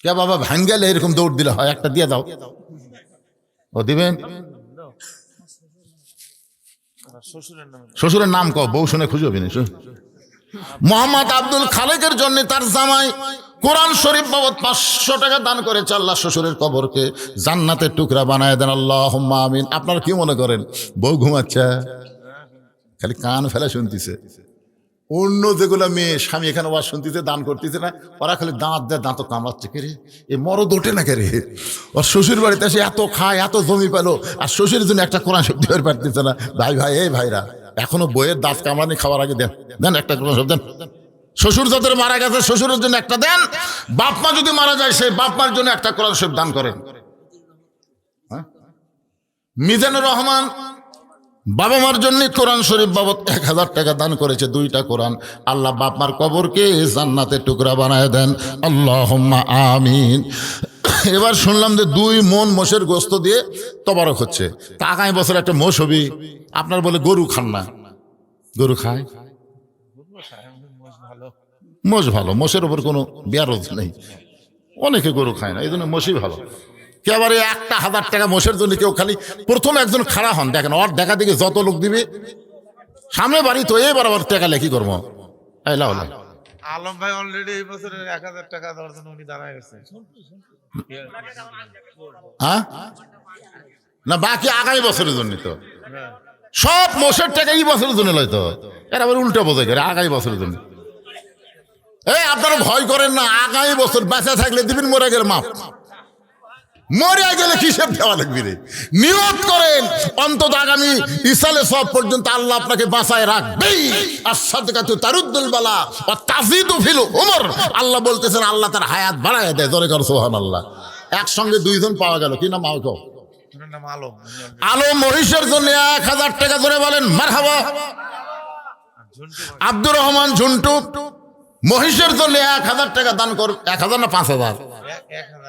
কে বাবা ভাঙ্গেলে এরকম দৌড় দিলে হয়? একটা দিয়ে দাও। ও দিবেন? শ্বশুরের নাম কও, বউ শুনে খুঁজে হবে না। মোহাম্মদ আব্দুল খালেকের জন্য তার জামাই কোরআন শরীফ বাবদ 500 টাকা দান করেছে, আল্লাহ শ্বশুরের কবরকে জান্নাতের টুকরা বানায় দেন, আল্লাহুম্মা আমিন। আপনারা কি মনে করেন বউ ঘুমাচ্ছে? খালি কান ফেলা শুনতেছে। অন্য যেগুলো মেয়ে স্বামী এখানে ওয়াজ শুনতেছে, দান করতেছে না, ওরা খালি দাঁত দেয়, দাঁত কামড়াচ্ছে। কে রে, এ মরদ ওঠে না কে রে? ওর শ্বশুর বাড়িতে এসে এত খায়, এত জমি পেলো, আর শ্বশুরের জন্য একটা কোরআন শব্দ বের পারতেছে না। ভাই এই ভাইরা, এখনো বইয়ের দাঁত কামড়ানি খাওয়ার আগে দেন একটা কোরআন শব্দ দেন। শ্বশুর যাদের মারা গেছে, শ্বশুরের জন্য একটা দেন। বাপ মা যদি মারা যায়, সেই বাপ মার জন্য একটা কোরআন শরীফ দান করেন। মিজানুর রহমান বাবা মার জন্য কোরআন শরীফ বাবদ 1000 টাকা দান করেছে, 2টা কোরআন। আল্লাহ বাপ মার কবরকে জান্নাতের টুকরা বানায় দেন, আল্লাহুম্মা আমিন। এবার শুনলাম যে 2 মন মোষের গোস্ত দিয়ে তবারক হচ্ছে, তা আগামী বছর একটা মোষ হবি। আপনার বলে গরু খান না, গরু খায়? মোষ ভালো, মোষের উপর কোনো বিয়ারোধ নেই, অনেকে গরু খায় না, এই জন্য মোষই ভালো। একেবারে 1000 টাকা মোষের জন্য কেউ খালি প্রথম একজন খাড়া হন, দেখেন ওর দেখা দেখি যত লোক দিবে সামনে বাড়ি তো এবার আবার টাকা লেখি করবো। আলম ভাই অলরেডি এই বছর 1000 টাকা দেওয়ার জন্য উনি দাঁড়ায় গেছে। হ্যাঁ না, বাকি আগামী বছরের জন্য তো সব মোষের টাকা এই বছরের জন্য লয় তো, এরা আবার উল্টো বোঝাই করে আগামী বছরের জন্য। এই আপনারা ভয় করেন না, আগামী বছর বেঁচে থাকলে দিবেন, মরে গেলে মাপ, মরে গেলে কিসের দেওয়া লাগবে রে? নিয়ত করেন অন্তত আগামী ইসালে সব পর্যন্ত আল্লাহ আপনাকে বাঁচায় রাখবেই। আস-সাদকাতু তারুদ্দুল বালা ওয়া তাজিদু ফিল উমর। আল্লাহ বলতেছেন আল্লাহ তার হায়াত বাড়ায় দেয়। জোরে কর সুবহানাল্লাহ। একসঙ্গে 2 জন পাওয়া গেল, কি নাম? আলকো নাম আলম। আলম মহিষের জন্য 1000 টাকা ধরে বলেন মারহাবা। আব্দুর রহমান ঝুন্টু মহিষের জন্য 1000 টাকা দান করবে। 1000 না 5000?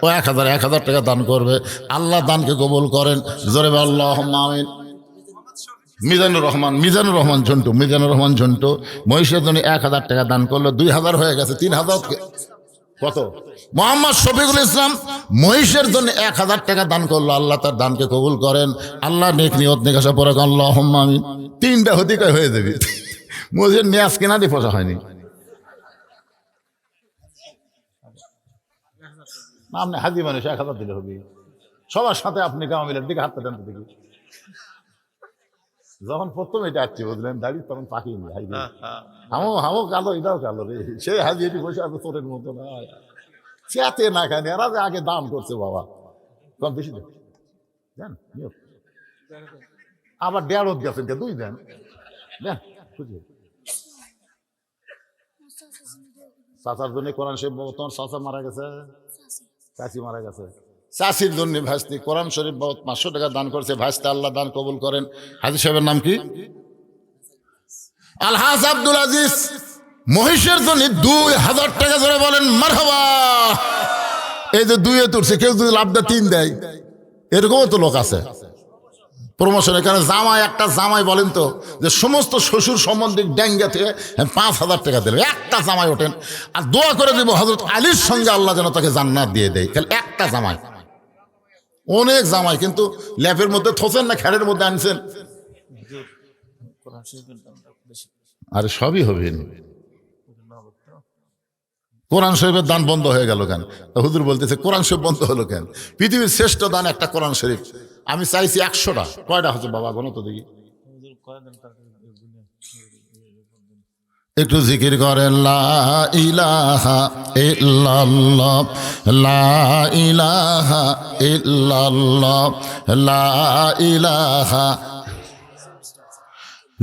ও 1000 টাকা দান করবে। আল্লাহ দানকে কবুল করেন, জোরে বল আল্লাহুম্মা আমিন। মিজানুর রহমান ঝন্টু মহিষের জন্য 1000 টাকা দান করলো, 2000 হয়ে গেছে, 3000 কত? মোহাম্মদ শফিকুল ইসলাম মহিষের জন্য 1000 টাকা দান করলো, আল্লাহ তার দানকে কবুল করেন। আল্লাহ নেক নিয়ত নিকাশা পরে আল্লাহুম্মা আমিন। 3টা হদিকায় হয়ে যাবে। মহিষের নিয়াজ কেনা দিয়ে পোষা হয়নি। আপনি হাজি মানুষ, 1000 দিলে হবে। সবার সাথে আপনি কামিলের দিকে হাতটা দেন তো দেখি। যখন প্রথম এটা আসছে বুঝলেন, দাঁড়িয়ে তখন পাকিয়ে নি হাজি। হামো কালো, এটাও কালো রে। সেই হাজি এটি বসে আছে চোরের মতো না, চেতে না খানি। এরা যে আগে দাম করছে বাবা, কম বেশি দেন দেন। আবার 1.5 গেছেন, 2 দেন দেন। চাচার জন্য কোরআন শরীফ, তোমার চাচা মারা গেছে, চাচি মারা গেছে, চাচির জন্য ভাইস্তি কোরআন শরীফ 500 টাকা দান করেছে। ভাইস্তি আল্লাহ দান কবুল করেন। হাজি সাহেবের নাম কি? আলহাজ আব্দুল আজিজ মহিষের জন্য 2000 টাকা ধরে বলেন মারহাবা। এই যে 2 তুলছে, কেউ যদি লাভ দেয় 3 দেয়, এরকমও তো লোক আছে প্রমোশন। এখানে জামাই, একটা জামাই বলেন তো যে সমস্ত শ্বশুর সম্বন্ধে ড্যাঙ্গা থেকে 5000 টাকা দেবে, একটা জামাই ওঠেন। আর দোয়া করে দেবো হযরত আলীর সঙ্গে আল্লাহ যেন তাকে জান্নাত দিয়ে দেয়। খালি একটা জামাই, অনেক জামাই কিন্তু ল্যাপের মধ্যে থোছেন না, খেরের মধ্যে আনছেন। আরে সবই হবে। কোরআন শরীফের দান বন্ধ হয়ে গেল কেন? হুজুর বলতেছে কোরআন শরীফ বন্ধ হলো কেন? পৃথিবীর শ্রেষ্ঠ দান একটা কোরআন শরীফ। আমি চাইছি 100টা। কয়টা হচ্ছে বাবা গণ তো দেখি। একটু জিকির করেন লা ইলাহা ইল্লাল্লাহ, লা ইলাহা ইল্লাল্লাহ, লা ইলাহা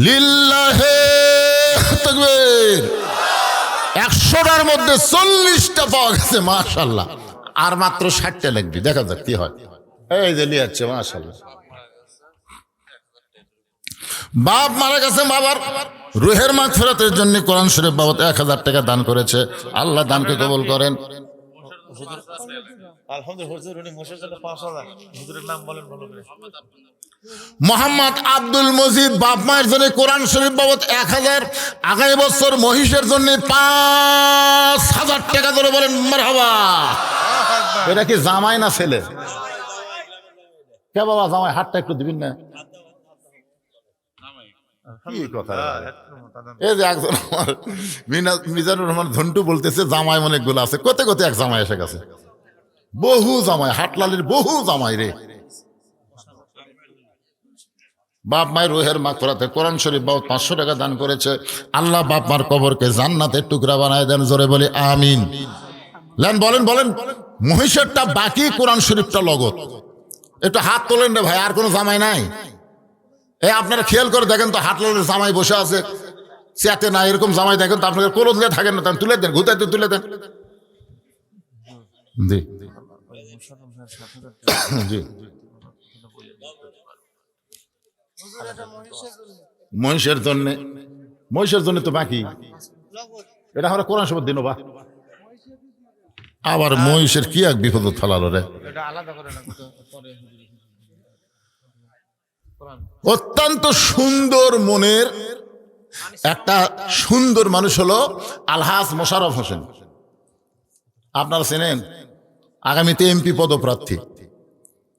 লিল্লাহি তাকবীর। 100টার মধ্যে 40টা পাওয়া গেছে, মাশাআল্লাহ। আর মাত্র 60টা লাগবে, দেখা যাক কি হয়। এই যে লিয়াচ্ছে, মাশাআল্লাহ। বাপ মারা গেছে, বাবার রুহের মাগফিরাতের জন্য কোরআন শরীফ বাবদ 1000 টাকা দান করেছে। আল্লাহ দানকে কবুল করেন। মোহাম্মদ আব্দুল মজিদ বাপ মায়ের জন্য কোরআন শরীফ বাবদ 1000। আগামী বছর মহিষের জন্য 5000 টাকা ধরে বলেন মারহাবা। এটা কি জামাই না ছেলে? কে বাবা জামাই? হাতটা একটু দিবেন না? কি কথা? এই যে একজন আমার মিজানুর রহমান ঝন্টু বলতেছে জামাই অনেকগুলো আছে। কোতে কোতে এক জামাই এসে গেছে, বহু জামাই, হাটলালির বহু জামাই রে। বাপ মায়ের রুহের মাগফিরাতে কোরআন শরীফ বাবদ 500 টাকা দান করেছে। আল্লাহ বাপ মার কবরকে জান্নাতের টুকরা বানায় দেন। জোরে বলি আমিন। বলেন বলেন। মহিষেরটা বাকি, কোরআন শরীফটা লগত। একটু হাত তোলেন রে ভাই। আর কোনো জামাই নাই? এই আপনারা খেয়াল করে দেখেন তো, হাটলালের জামাই বসে আছে, চেতে না, এরকম জামাই দেখেন তো আপনাদের কোলো দিলে থাকেন না, তুলে দেন, ঘুতাইতে তুলে দেন। জি জি মহিষের জন্য, মহিষের জন্য তো বাকি এটা আমরা কোরআন শপথ দিন বা আবার মহিষের কি এক বিপদ ফেলালো রে। এটা আলাদা করে না পরে অত্যন্ত সুন্দর মনের একটা সুন্দর মানুষ হলো আলহাজ মোশাররফ হোসেন। আপনারা চেনেন, আগামীতে এমপি পদপ্রার্থী,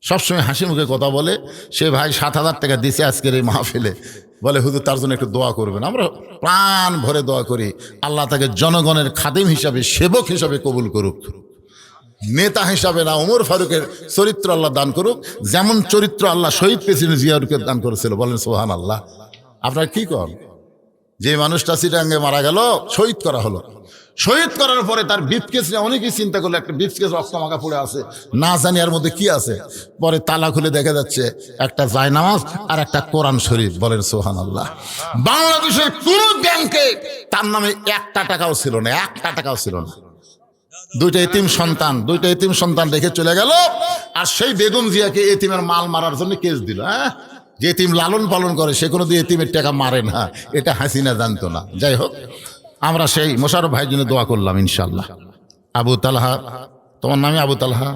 সবসময় হাসি মুখে কথা বলে। সে ভাই 7,000 টাকা দিছে আজকের এই মাহফিলে, বলে হুজুর তার জন্য একটু দোয়া করবেন। আমরা প্রাণ ভরে দোয়া করি, আল্লাহ তাকে জনগণের খাদিম হিসাবে, সেবক হিসাবে কবুল করুক, নেতা হিসাবে না, ওমর ফারুকের চরিত্র আল্লাহ দান করুক, যেমন চরিত্র আল্লাহ শহীদ প্রেসিডেন্ট জিয়াউরকে দান করেছিল। বলেন সুবহান আল্লাহ। আপনার কি কর, যে মানুষটা চিটাঙ্গে মারা গেল, শহীদ করা হলো, শহীদ করার পরে তার ব্রিফকেস নিয়ে অনেকেই চিন্তা করলো, একটা ব্রিফকেস রক্তমাখা পড়ে আছে, না জানি আর মধ্যে কি আছে। পরে তালা খুলে দেখা যাচ্ছে একটা জায়নামাজ আর একটা কোরআন শরীফ। বলেন সুবহানাল্লাহ। বাংলাদেশের কোন ব্যাংকে তার নামে 1টা টাকাও ছিল না, 1টা টাকাও ছিল না। দুইটা এতিম সন্তান রেখে চলে গেল। আর সেই বেগম জিয়াকে এতিমের মাল মারার জন্য কেস দিল। হ্যাঁ, যে এতিম লালন পালন করে সে কোনো দিয়ে এতিমের টাকা মারে না, এটা হাসিনা জানতো না। যাই হোক, আমরা সেই মোশাররফ ভাইয়ের জন্য দোয়া করলাম ইনশাল্লাহ। আবু তালহা, তোমার নামে আবু তালহা,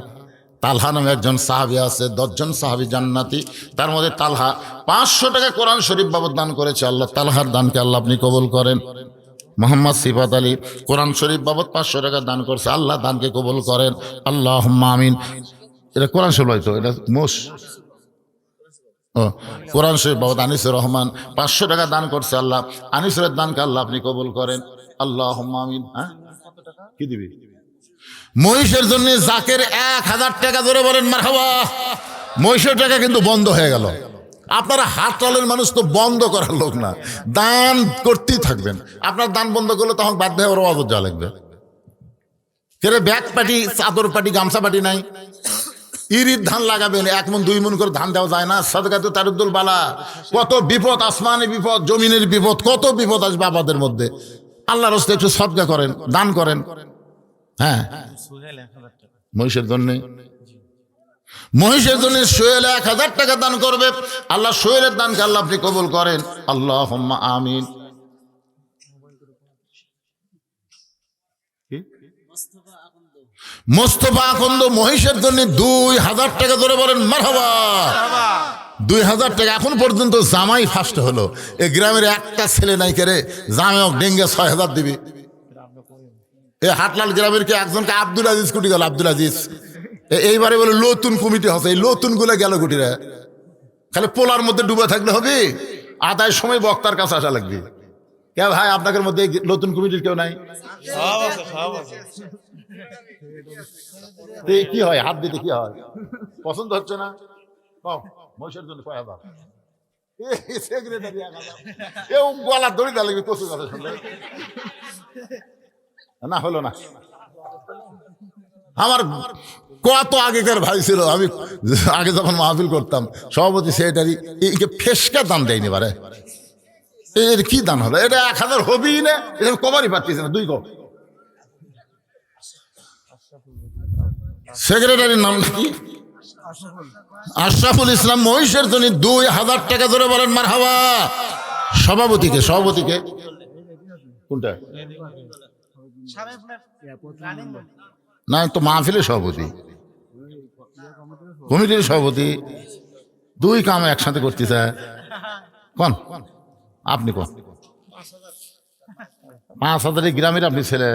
তালহা নামে একজন সাহাবী আছে, 10 জন সাহাবী জান্নাতি, তার মধ্যে তালহা 500 টাকা কোরআন শরীফ বাবদ দান করেছে। আল্লাহ তালহার দানকে আল্লাহ আপনি কবুল করেন। মোহাম্মদ সিফাত আলী কোরআন শরীফ বাবদ 500 টাকা দান করছে, আল্লাহ দানকে কবুল করেন, আল্লাহুম্মা আমিন। এটা কোরআন শরীফ হয়তো, এটা মোশ কোরআন শরীফ বাবদ আনিসুর রহমান 500 টাকা দান করছে, আল্লাহ আনিসুরের দানকে আল্লাহ আপনি কবুল করেন, আল্লাহুম্মা আমিন। হ্যাঁ, কি দিবি? মহিষের জন্য জাকের 1000 টাকা ধরে বলেন মারহাবা। মহিষের টাকা কিন্তু বন্ধ হয়ে গেল। আপনারা হাত চলের মানুষ তো বন্ধ করার লোক না, দান করতেই থাকবেন। আপনার দান বন্ধ করলে তখন বাধ্য হয়ে ওরা অবর যাওয়া লাগবে। কেরে ব্যাগ পাটি, চাদর পাটি, গামছা পাটি নাই, ইরির ধান লাগাবেন, 1 মণ 2 মণ করে ধান দেওয়া যায় না। সাদকাতে তারুদ্দুল বালা, কত বিপদ, আসমানি বিপদ, জমিনের বিপদ, কত বিপদ আসবে আমাদের মধ্যে। আল্লাহর রাস্তায় একটু সদকা করেন, দান করেন। হ্যাঁ, মহিষের জন্য, মহিষের জন্য সোহেল 1000 টাকা দান করবে, আল্লাহ সোহেলের দানকে আল্লাহ আপনি কবুল করেন, আল্লাহুম্মা আমিন। মোস্তফা আকন্দ মহিষের জন্য 2000 টাকা ধরে বলেন মারহাবা। 2000 টাকা। এখন পর্যন্ত জামাই ফার্স্ট হলো। এই গ্রামের একটা ছেলে নাই করে জামাই ডেঙ্গে 6000 দিবি। এই হাটলাল গ্রামের কি একজনকে আব্দুল আজিজ কুটি গেল, আব্দুল আজিজ। এইবারে বলে নতুন কমিটি হচ্ছে, এই নতুন গুলো গেল কুটিরা। খালি পোলার মধ্যে ডুবে থাকলে হবে, আদায় সময় বক্তার কাছে আসা লাগবে। কে ভাই, আপনাদের মধ্যে নতুন কমিটির কেউ নাই? কি হয়, হাত দিতে কি হয়? পছন্দ হচ্ছে না? মহিষের জন্য গলা দড়ি দেওয়া লাগবে কচু কথা শুনলে। না হলো না। আমার কত আগেকার ভাই ছিল, আমি আগে যখন মাহফিল করতাম, সভাপতি সেক্রেটারি, একে ফেসকা দান দেয়নি বারে। এর কি দান হলো? এটা 1000 হবেই না, এটা কবারই পাচ্ছিস না। 2 কপ সেক্রেটারির নাম কি? আশরাফুল ইসলাম। মহিষের জন্য 2000 টাকা ধরে বলেন মারহাবা। সভাপতিকে, সভাপতিকে কোনটা? না, তো মাহফিলের সভাপতি, কমিটির সভাপতি। 2 কাম একসাথে করতে চায়। কোন আপনি? কোন 5000 গ্রামের আপনি ছেলে,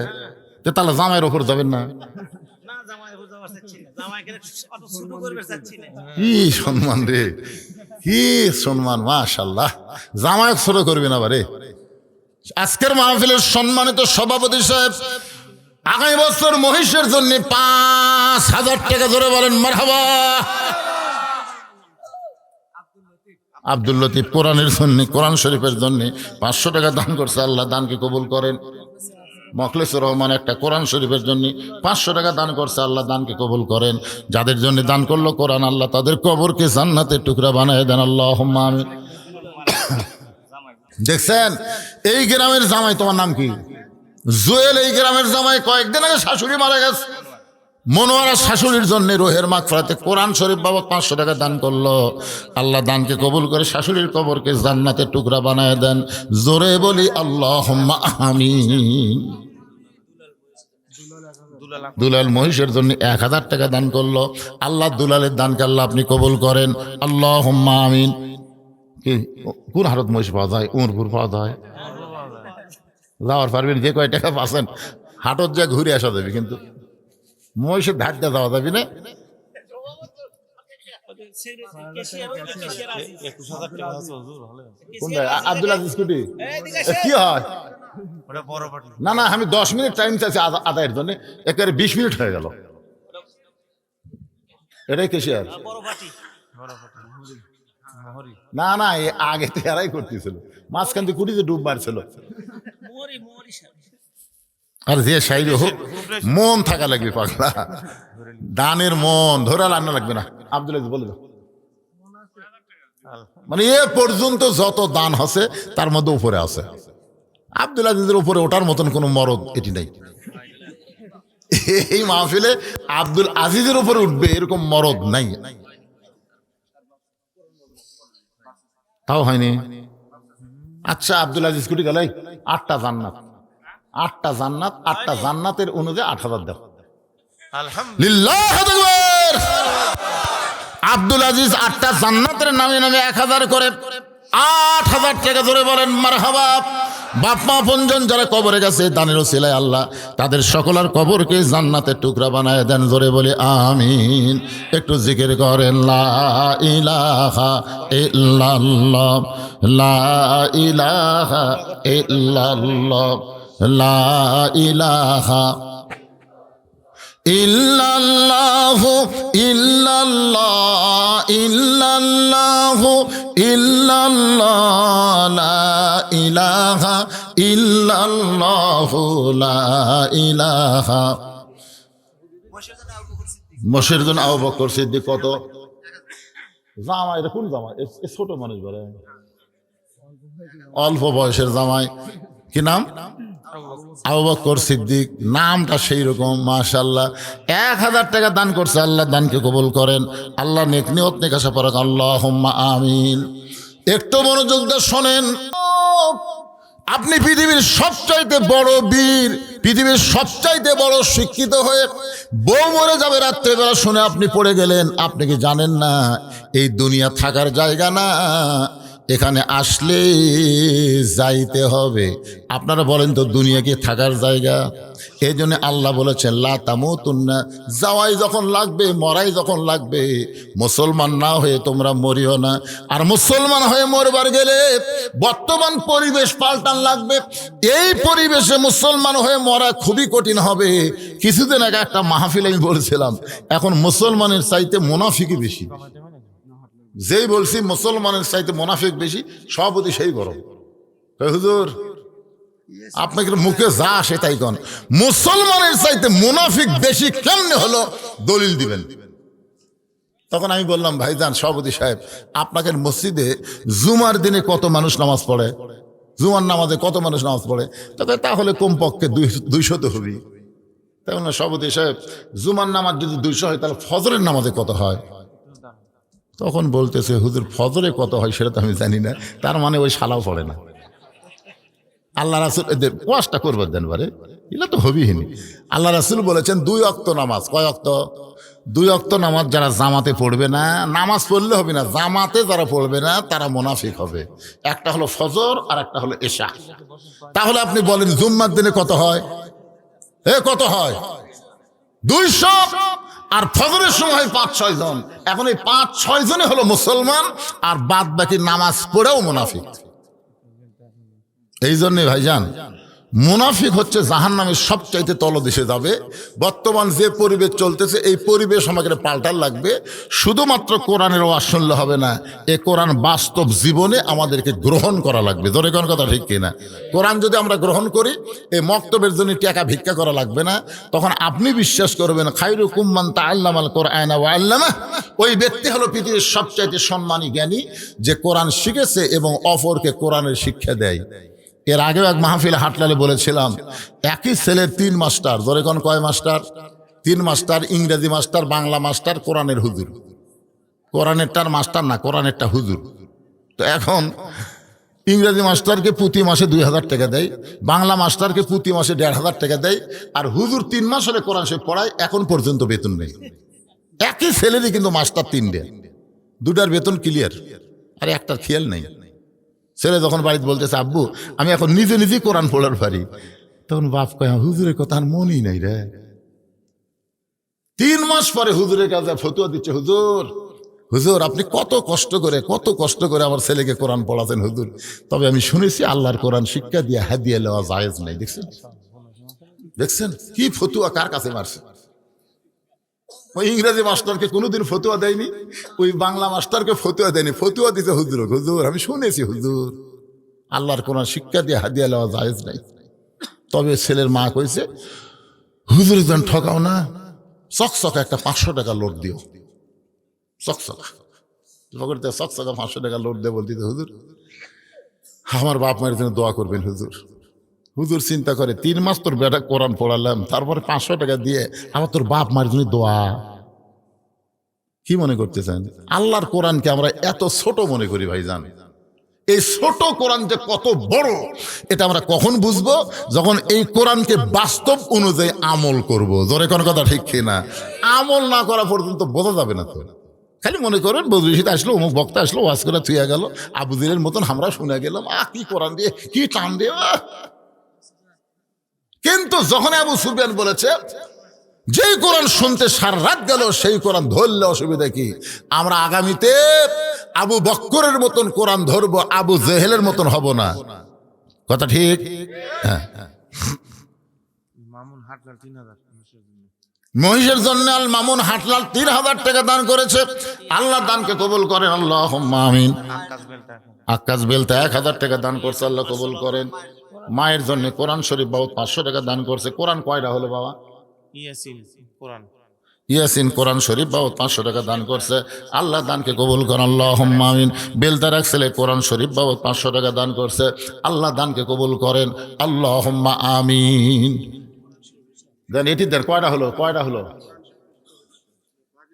তাহলে জামাইয়ের ওপর যাবেন না? কি সম্মান রে, কি সম্মান, মাশাআল্লাহ। জামাই ছোট করবে না বারে। আজকের মাহফিলের সম্মানিত সভাপতি সাহেব আগামী বছর মহিষের জন্য 5000 টাকা ধরে বলেন মারহাবা। আব্দুল লতিফ কোরআনের জন্য, কোরআন শরীফের জন্য 500 টাকা দান করছে, আল্লাহ দানকে কবুল করেন। মখলেসুর রহমান একটা কোরআন শরীফের জন্য 500 টাকা দান করছে, আল্লাহ দানকে কবুল করেন। যাদের জন্য দান করলো কোরআন, আল্লাহ তাদের কবরকে জান্নাতের টুকরা বানায় দেন, আল্লাহুম্মা আমিন। দেখছেন, এই গ্রামের জামাই, তোমার নাম কি? জুয়েল। এই গ্রামের জামাই কয়েকদিন আগে শাশুড়ি মারা গেছে, মনোয়ারা শাশুড়ির জন্য রোহের মাগফিরাতে কোরআন শরীফ বাবদ 500 টাকা দান করলো। আল্লাহ দানকে কবুল করে শাশুড়ির কবরকে জান্নাতের টুকরা বানায় দেন। জোরে বলি আল্লাহুম্মা আমিন। দুলাল মহিষের জন্য 1000 টাকা দান করলো। আল্লাহ দুলালের দানকে আল্লাহ আপনি কবুল করেন। আল্লাহুম্মা আমিন। কি কোন হারত মহিষ পাওয়া যায়? উমরপুর পাওয়া যায়। যাওয়ার পারবেন, যে কয় টাকা পাচ্ছেন হাটত যা ঘুরে আসা যাবে, কিন্তু মহিষের ধারটা যাওয়া যাবে না। আব্দুল আজিজ কুটি কি হয়? না না, আমি 10 মিনিট টাইম চাইছি আদায়ের জন্য, একেবারে 20 মিনিট হয়ে গেল। এটাই কেশিয়ার? না না, আগে তো এরাই করতেছিল, মাঝখান থেকে কুটিতে ডুব মারছিল। আর যে সাইড হোক, মন থাকা লাগবে পাগলা, দানের মন ধরে আনা লাগবে না। আব্দুল আজিজ বলে দাও, মানে এ পর্যন্ত যত দান আছে তার মধ্যে উপরে আছে। আব্দুল আজিজের উপরে ওঠার মতন কোনো মরদ এটি নাই। এই মাহফিলে আব্দুল আজিজের উপরে উঠবে এরকম মরদ নাই, তাও হয়নি। আচ্ছা, আব্দুল আজিজ কোটি গেল 8টা জান্নাত, 8টা জান্নাত, 8টা জান্নাতের অনুযায়ী 8000 দাও। আলহামদুলিল্লাহ। আব্দুল আজিজ 8টা জান্নাতের নামে নামে 1000 করে 8000 টাকা ধরে বলেন মারহাবা। বাপ মা আপনজন যারা কবরে গেছে দানের ওসিলায় আল্লাহ তাদের সকলের কবরকে জান্নাতের টুকরা বানায় দেন। জোরে বলে আমিন। একটু জিকির করেন লা ইলাহা ইল্লাল্লাহ, লা ইলাহা ইল্লাল্লাহ, লা ইলাহা ইল্লাল্লাহু ইল্লাল্লাহ ইল্লাল্লাহু ইল্লাল্লাহ, লা ইলাহা ইল্লাল্লাহু, লা ইলাহা। মশের জন আবু বকর সিদ্দিক কত জামাই? এটা কোন জামাই? ছোট মানুষ বলে, অল্প বয়সের জামাই। কি নাম? আবু বকর সিদ্দিক। নামটা সেই রকম, মাশাআল্লাহ। 1000 টাকা দান করছে। আল্লাহ দানকে কবুল করেন। আল্লাহ নেক নিয়ত নেক আশা পরাক। আল্লাহুম্মা আমিন। একটু মনোযোগ দিয়ে শোনেন। আপনি পৃথিবীর সবচাইতে বড় বীর, পৃথিবীর সবচাইতে বড় শিক্ষিত হয়ে বউ মরে যাবে রাত্রেবেলা শুনে আপনি পড়ে গেলেন। আপনি কি জানেন না এই দুনিয়া থাকার জায়গা না, এখানে আসলে যাইতে হবে। আপনারা বলেন তো, দুনিয়া কি থাকার জায়গা? এই জন্য আল্লাহ বলেছেন লা তামুতুন্না, যাওয়াই যখন লাগবে, মরাই যখন লাগবে, মুসলমান না হয়ে তোমরা মরিও না। আর মুসলমান হয়ে মরবার গেলে বর্তমান পরিবেশ পাল্টান লাগবে। এই পরিবেশে মুসলমান হয়ে মরা খুবই কঠিন হবে। কিছুদিন আগে একটা মাহফিলে আমি বলছিলাম, এখন মুসলমানের চাইতে মুনাফিকই বেশি। যেই বলছি মুসলমানের চাইতে মুনাফিক বেশি, সভাপতি সেই গরম। হুজুর আপনাকে মুখে যা আসে তাই কন, মুসলমানের চাইতে মুনাফিক বেশি কেমনে হলো দলিল দিবেন। তখন আমি বললাম, ভাইজান সভাপতি সাহেব, আপনাকে মসজিদে জুমার দিনে কত মানুষ নামাজ পড়ে? জুমার নামাজে কত মানুষ নামাজ পড়ে? তাহলে কমপক্ষে 200 তো হবি। তাই না সভাপতি সাহেব? জুমার নামাজ যদি 200 হয়, তাহলে ফজরের নামাজে কত হয়? তখন বলতেছে, হুজুর ফজরে কত হয় সেটা তো আমি জানি না। তার মানে ওই শালাও পড়ে না। আল্লাহ রাসূল এদের ওয়াজটা করবার দেন বারে, এগুলো তো হবিহীন। আল্লাহ রাসূল বলেছেন 2 ওয়াক্ত নামাজ। কয় ওয়াক্ত? 2 ওয়াক্ত নামাজ যারা জামাতে পড়বে না, নামাজ পড়লে হবে না, জামাতে যারা পড়বে না তারা মুনাফিক হবে। একটা হলো ফজর আর একটা হলো এশা। তাহলে আপনি বলেন জুম্মার দিনে কত হয়? কত হয়? 200। আর ফজরের সময় 5-6 জন। এখন এই 5-6 জনে হলো মুসলমান, আর বাদ বাকি নামাজ পড়েও মুনাফিক। এই জন্যে ভাইজান, মুনাফিক হচ্ছে জাহান্নামের সবচাইতে তলদেশে যাবে। বর্তমান যে পরিবেশ চলতেছে, এই পরিবেশ আমাকে পাল্টার লাগবে। শুধুমাত্র কোরআনের ওয়াজ শুনলে হবে না, এ কোরআন বাস্তব জীবনে আমাদেরকে গ্রহণ করা লাগবে। ধরে কোন কথা ঠিক কিনা? কোরআন যদি আমরা গ্রহণ করি, এই মক্তবের জন্য টাকা ভিক্ষা করা লাগবে না। তখন আপনি বিশ্বাস করবেন, খায়রুকুম মান তাআল্লামাল কোরআনা ওয়া আল্লামাহ। ওই ব্যক্তি হলো পৃথিবীর সবচাইতে সম্মানী জ্ঞানী, যে কোরআন শিখেছে এবং অপরকে কোরআনের শিক্ষা দেয়। এর আগেও এক মাহফিলে হাটলালে বলেছিলাম, একই ছেলের 3 মাস্টার। ধরে কোন কয় মাস্টার? 3 মাস্টার, ইংরেজি মাস্টার, বাংলা মাস্টার, কোরআনের হুজুর। কোরআনেরটার মাস্টার না, কোরআনেরটা হুজুর। তো এখন ইংরেজি মাস্টারকে প্রতি মাসে 2000 টাকা দেয়, বাংলা মাস্টারকে প্রতি মাসে 1500 টাকা দেয়, আর হুজুর 3 মাস হলে কোরআন শরীফ পড়ায়, এখন পর্যন্ত বেতন নেই। একই ছেলেরই কিন্তু মাস্টার 3টে, 2টার বেতন ক্লিয়ার, আর একটার খেয়াল নেই। ছেলে যখন বাড়িতে বলতেছে আব্বু আমি এখন নিজে নিজেই কোরআন পড়ার পারি, তখন বাপ কয় হুজুরের কথা আর মনই নাই রে। 3 মাস পরে হুজুরের কাছে ফতুয়া দিচ্ছে, হুজুর হুজুর আপনি কত কষ্ট করে আমার ছেলেকে কোরআন পড়াতেন হুজুর, তবে আমি শুনেছি আল্লাহর কোরআন শিক্ষা দিয়ে হাদিয়া নেওয়া জায়েজ নাই। দেখছেন কি ফতুয়া কার কাছে মারছে? ওই ইংরেজি মাস্টারকে কোনোদিন ফতুয়া দেয়নি, ওই বাংলা মাস্টারকে ফতুয়া দেয়নি, ফতুয়া দিতে হুজুর, হুজুর আমি শুনেছি হুজুর আল্লাহর কোরআন শিক্ষা দিয়ে হাদিয়া নেওয়া জায়েজ নাই। তবে ছেলের মা কইছে হুজুর যেন ঠকাও না, চকচকা একটা 500 টাকা লোড দিও। চকচকা 500 টাকা লোড দিয়ে বলতে হুজুর আমার বাপ মায়ের জন্য দোয়া করবেন হুজুর। হুজুর চিন্তা করে 3 মাস তোর বেটা কোরআন পড়ালাম, তারপরে 500 টাকা দিয়ে আমার তোর বাপ মায়ের জন্য দোয়া। কি মনে করতেছেন আল্লাহর কোরআনকে আমরা এত ছোট মনে করি ভাইজান? এই ছোট কোরআন যে কত বড় এটা আমরা কখন বুঝবো? যখন এই কোরআনকে বাস্তব অনুযায়ী আমল করব। জোরে কোন কথা ঠিক কিনা? আমল না করা পর্যন্ত বোঝা যাবে না। তো খালি মনে করেন বদরুশিদ আসলো, অমুক বক্তা আসলো, ওয়াজ করে থুয়া গেল, আবু জিরের মতন আমরা শুনে গেলাম, কি কোরআন দিয়ে কি টান দিয়ে। কিন্তু যখন আবু সুফিয়ান বলেছে যেই কোরআন শুনতে সারা রাত গেল সেই কোরআন ধরলে অসুবিধা কি? আমরা আগামীতে আবু বক্করের মতন কোরআন ধরবো, আবু জেহেলের মতন হব না। কথা ঠিক? হ্যাঁ। মামুন হাটলার 3000 মহিষের জন্য আল মামুন হাটলাল 3000 টাকা দান করেছে। আল্লাহ দানকে কবুল করেন, আল্লাহুম্মা আমিন। আকাশ বেলতা 1000 টাকা দান করছে, আল্লাহ কবুল করেন। মায়ের জন্য কোরআন শরীফ বাবদ 500 টাকা দান করছে। কোরআন কয়টা হলো বাবা? ইয়াসিন কোরআন শরীফ বাবদ 500 টাকা দান করছে, আল্লাহ দানকে কবুল করেন, আল্লাহুম্মা আমিন। বেলতার এক ছেলে কোরআন শরীফ বাবদ 500 টাকা দান করছে, আল্লাহ দানকে কবুল করেন, আল্লাহুম্মা আমিন। দেন এটি দেন কয়টা হলো?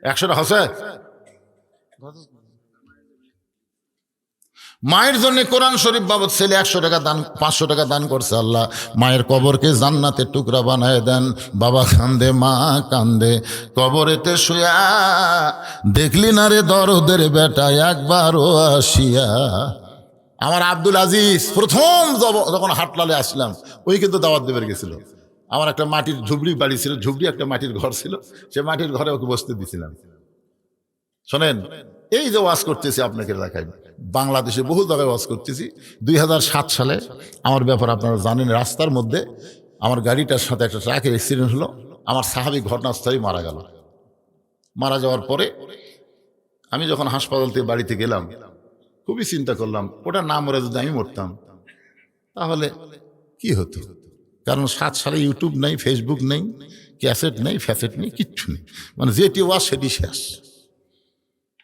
100টা হচ্ছে। মায়ের জন্য কোরআন শরীফ বাবদ ছেলে 100 টাকা দান, 500 টাকা দান করছে। আল্লাহ মায়ের কবরকে জান্নাতের টুকরা বানায় দেন। বাবা কান্দে, মা কান্দে, কবরেতে শুয়া দেখলি না রে দরদের বেটা একবারও আসিয়া। আমার আব্দুল আজিজ প্রথম যখন হাটলালে আসলাম, ওই কিন্তু দাওয়াত দেবের গেছিল। আমার একটা মাটির ঝুবড়ি বাড়ি ছিল, ঝুবড়ি একটা মাটির ঘর ছিল, সে মাটির ঘরে ওকে বসতে দিয়েছিলাম। শোনেন, এই যে ওয়াজ করতেছি আপনাকে দেখাই, বাংলাদেশে বহু জায়গায় ওয়াজ করতেছি। 2007 সালে আমার ব্যাপার আপনারা জানেন, রাস্তার মধ্যে আমার গাড়িটার সাথে একটা ট্রাকের অ্যাক্সিডেন্ট হলো। আমার সাহাবী ঘটনাস্থলেই মারা গেল। মারা যাওয়ার পরে আমি যখন হাসপাতাল থেকে বাড়িতে গেলাম, খুবই চিন্তা করলাম ওটা না মরে যদি আমি মরতাম তাহলে কি হতো। কারণ 7 সালে ইউটিউব নেই, ফেসবুক নেই, ক্যাসেট নেই, ফ্যাসেট নেই, কিচ্ছু নেই। মানে যেটি ওয়াজ সেটি শেষ।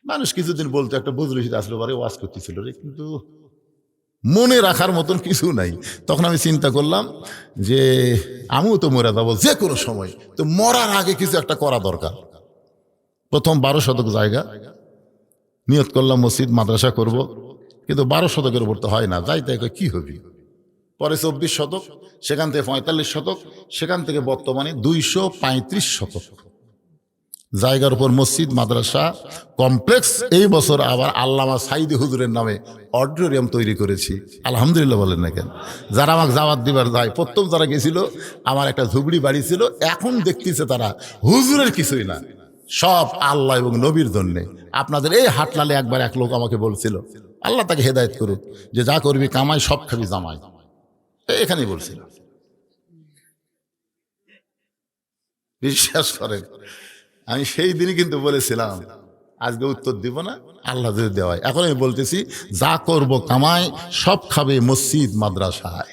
মানুষ কিছুদিন বলতো একটা বদরুশিদ আসলো বারে ওয়াজ করতেছিল রে, কিন্তু মনে রাখার মতন কিছু নাই। তখন আমি চিন্তা করলাম যে আমিও তো মরে যাবো যে কোনো সময়, তো মরার আগে কিছু একটা করা দরকার। প্রথম 12 শতক জায়গা নিয়ত করলাম মসজিদ মাদ্রাসা করব, কিন্তু 12 শতকের উপর তো হয় না, যাই তাই কি হবে। পরে 24 শতক, সেখান থেকে 45 শতক, সেখান থেকে বর্তমানে 235 শতক জায়গার উপর মসজিদ মাদ্রাসা কমপ্লেক্স। এই বছর আবার আল্লামা সাইদি হুজুরের নামে অডিটোরিয়াম তৈরি করেছি। আলহামদুলিল্লাহ বলেন না কেন? যারা আমাকে জাওয়াত দিবার যায়, প্রথম যারা গেছিল আমার একটা ঝুবড়ি বাড়ি ছিল, এখন দেখতেছে তারা হুজুরের কিছুই না, সব আল্লাহ এবং নবীর জন্যে। আপনাদের এই হাটলালে একবার এক লোক আমাকে বলছিল, আল্লাহ তাকে হেদায়েত করুক, যে যা করবি কামাই সব খাবি জামাই। এখানেই বলছিল, বিশ্বাস করেন আমি সেই দিনই কিন্তু বলেছিলাম আজকে উত্তর দিব না, আল্লাহ যদি দেওয়ায়। এখন আমি বলতেছি যা করব কামাই সব খাবে মসজিদ মাদ্রাসায়।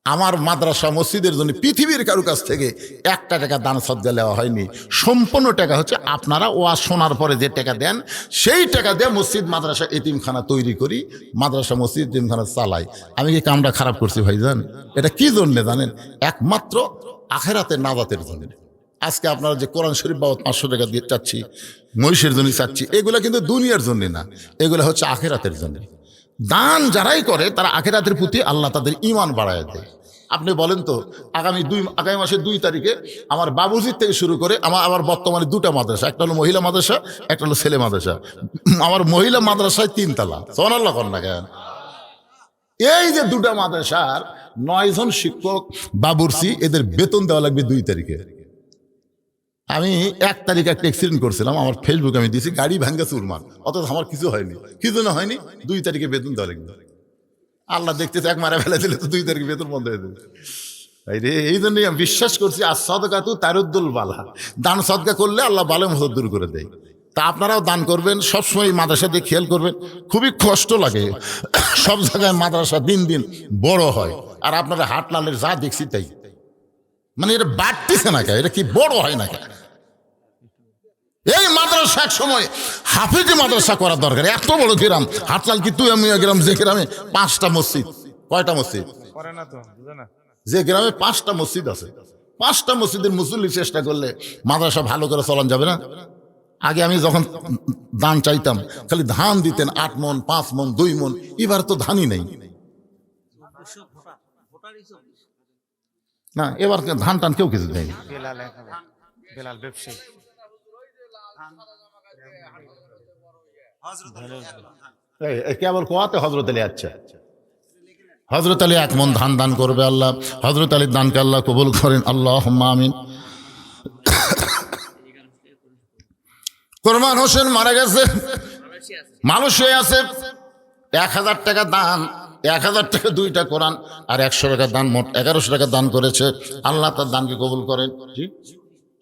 আমার মাদ্রাসা মসজিদের জন্য পৃথিবীর কারো কাছ থেকে 1 টাকা দান সদকা নেওয়া হয়নি। সম্পূর্ণ টাকা হচ্ছে আপনারা ওয়াজ শোনার পরে যে টাকা দেন, সেই টাকা দিয়ে মসজিদ মাদ্রাসা এতিমখানা তৈরি করি, মাদ্রাসা মসজিদ এতিমখানা চালাই। আমি কি কামটা খারাপ করছি ভাইজান? এটা কি জন্যে জানেন? একমাত্র আখেরাতের নাজাতের জন্য। আজকে আপনারা যে কোরআন শরীফ বাবদ 500 টাকা দিয়ে চাচ্ছি, মহিষের জন্য চাচ্ছি, এগুলা কিন্তু দুনিয়ার জন্য না, এগুলো হচ্ছে আখিরাতের জন্য। দান যারাই করে তারা আখিরাতের প্রতি আল্লাহ তাদের ঈমান বাড়ায় দেয়। আপনি বলেন তো, আগামী মাসের 2 তারিখে আমার বাবুজির থেকে শুরু করে আমার বর্তমানে 2টা মাদ্রাসা, একটা হলো মহিলা মাদ্রাসা, একটা হলো ছেলে মাদ্রাসা। আমার মহিলা মাদ্রাসায় 3 তলা, সুবহানাল্লাহ কর না কেন? এই যে 2টা মাদ্রাসার 9 জন শিক্ষক বাবুর্চি, এদের বেতন দেওয়া লাগবে 2 তারিখে। আমি 1 তারিখে একটা অ্যাক্সিডেন্ট করছিলাম, আমার ফেসবুকে আমি দিয়েছি, গাড়ি ভাঙ্গা চুরমার, অথচ আমার কিছু হয়নি। কিছু না হয়নি, 2 তারিখে বেতন দেওয়া লাগবে। আল্লাহ দেখতেছে, এক মারা ফেলে দিলে তো 2 তারিখে বেতন বন্ধ হয়ে যাবে। এই জন্যই আমি বিশ্বাস করছি, আর সদকাতু তারুদ্দুল বালা, দান সদকা করলে আল্লাহ বালা মুসিবত দূর করে দেয়। তা আপনারাও দান করবেন, সবসময় মাদ্রাসা দিয়ে খেয়াল করবেন। খুবই কষ্ট লাগে, সব জায়গায় মাদ্রাসা দিন দিন বড় হয়, আর আপনারা হাট লালের যা দেখছি তাই, মানে এটা বাড়তেছে না কেন, এটা কি বড় হয় না কেন? এই মাদ্রাসা এক সময় হাফিজি মাদ্রাসা করার দরকার। এত বড় গ্রাম হাটলাল, কি তুই আমি গ্রাম, যে গ্রামে 5টা মসজিদ, কয়টা মসজিদ করে না তো, বুঝে না। যে গ্রামে 5টা মসজিদ আছে, 5টা মসজিদের মুসল্লি চেষ্টা করলে মাদ্রাসা ভালো করে চলান যাবে না? আগে আমি যখন দান চাইতাম, খালি ধান দিতেন 8 মণ, 5 মণ, 2 মণ। এবার তো ধানই নেই না, এবার ধান টান কেউ কিছু নেই। বেলাল বেলাল ব্যবসায়ী, কেবল কোয়াতে হজরত আলী। আচ্ছা, হজরত আলী 1 মণ ধান দান করবে আল্লাহ। হজরত আলীর দানকে আল্লাহ কবুল করেন, আল্লাহুম্মা আমিন। কোরমান হোসেন মারা গেছে, মালয়েশিয়ায় আছে। 1000 টাকা দান, 1000 টাকা 2টা কোরআন, আর 100 টাকা দান, মোট 1100 টাকা দান করেছে। আল্লাহ তার দানকে কবুল করেন। জি,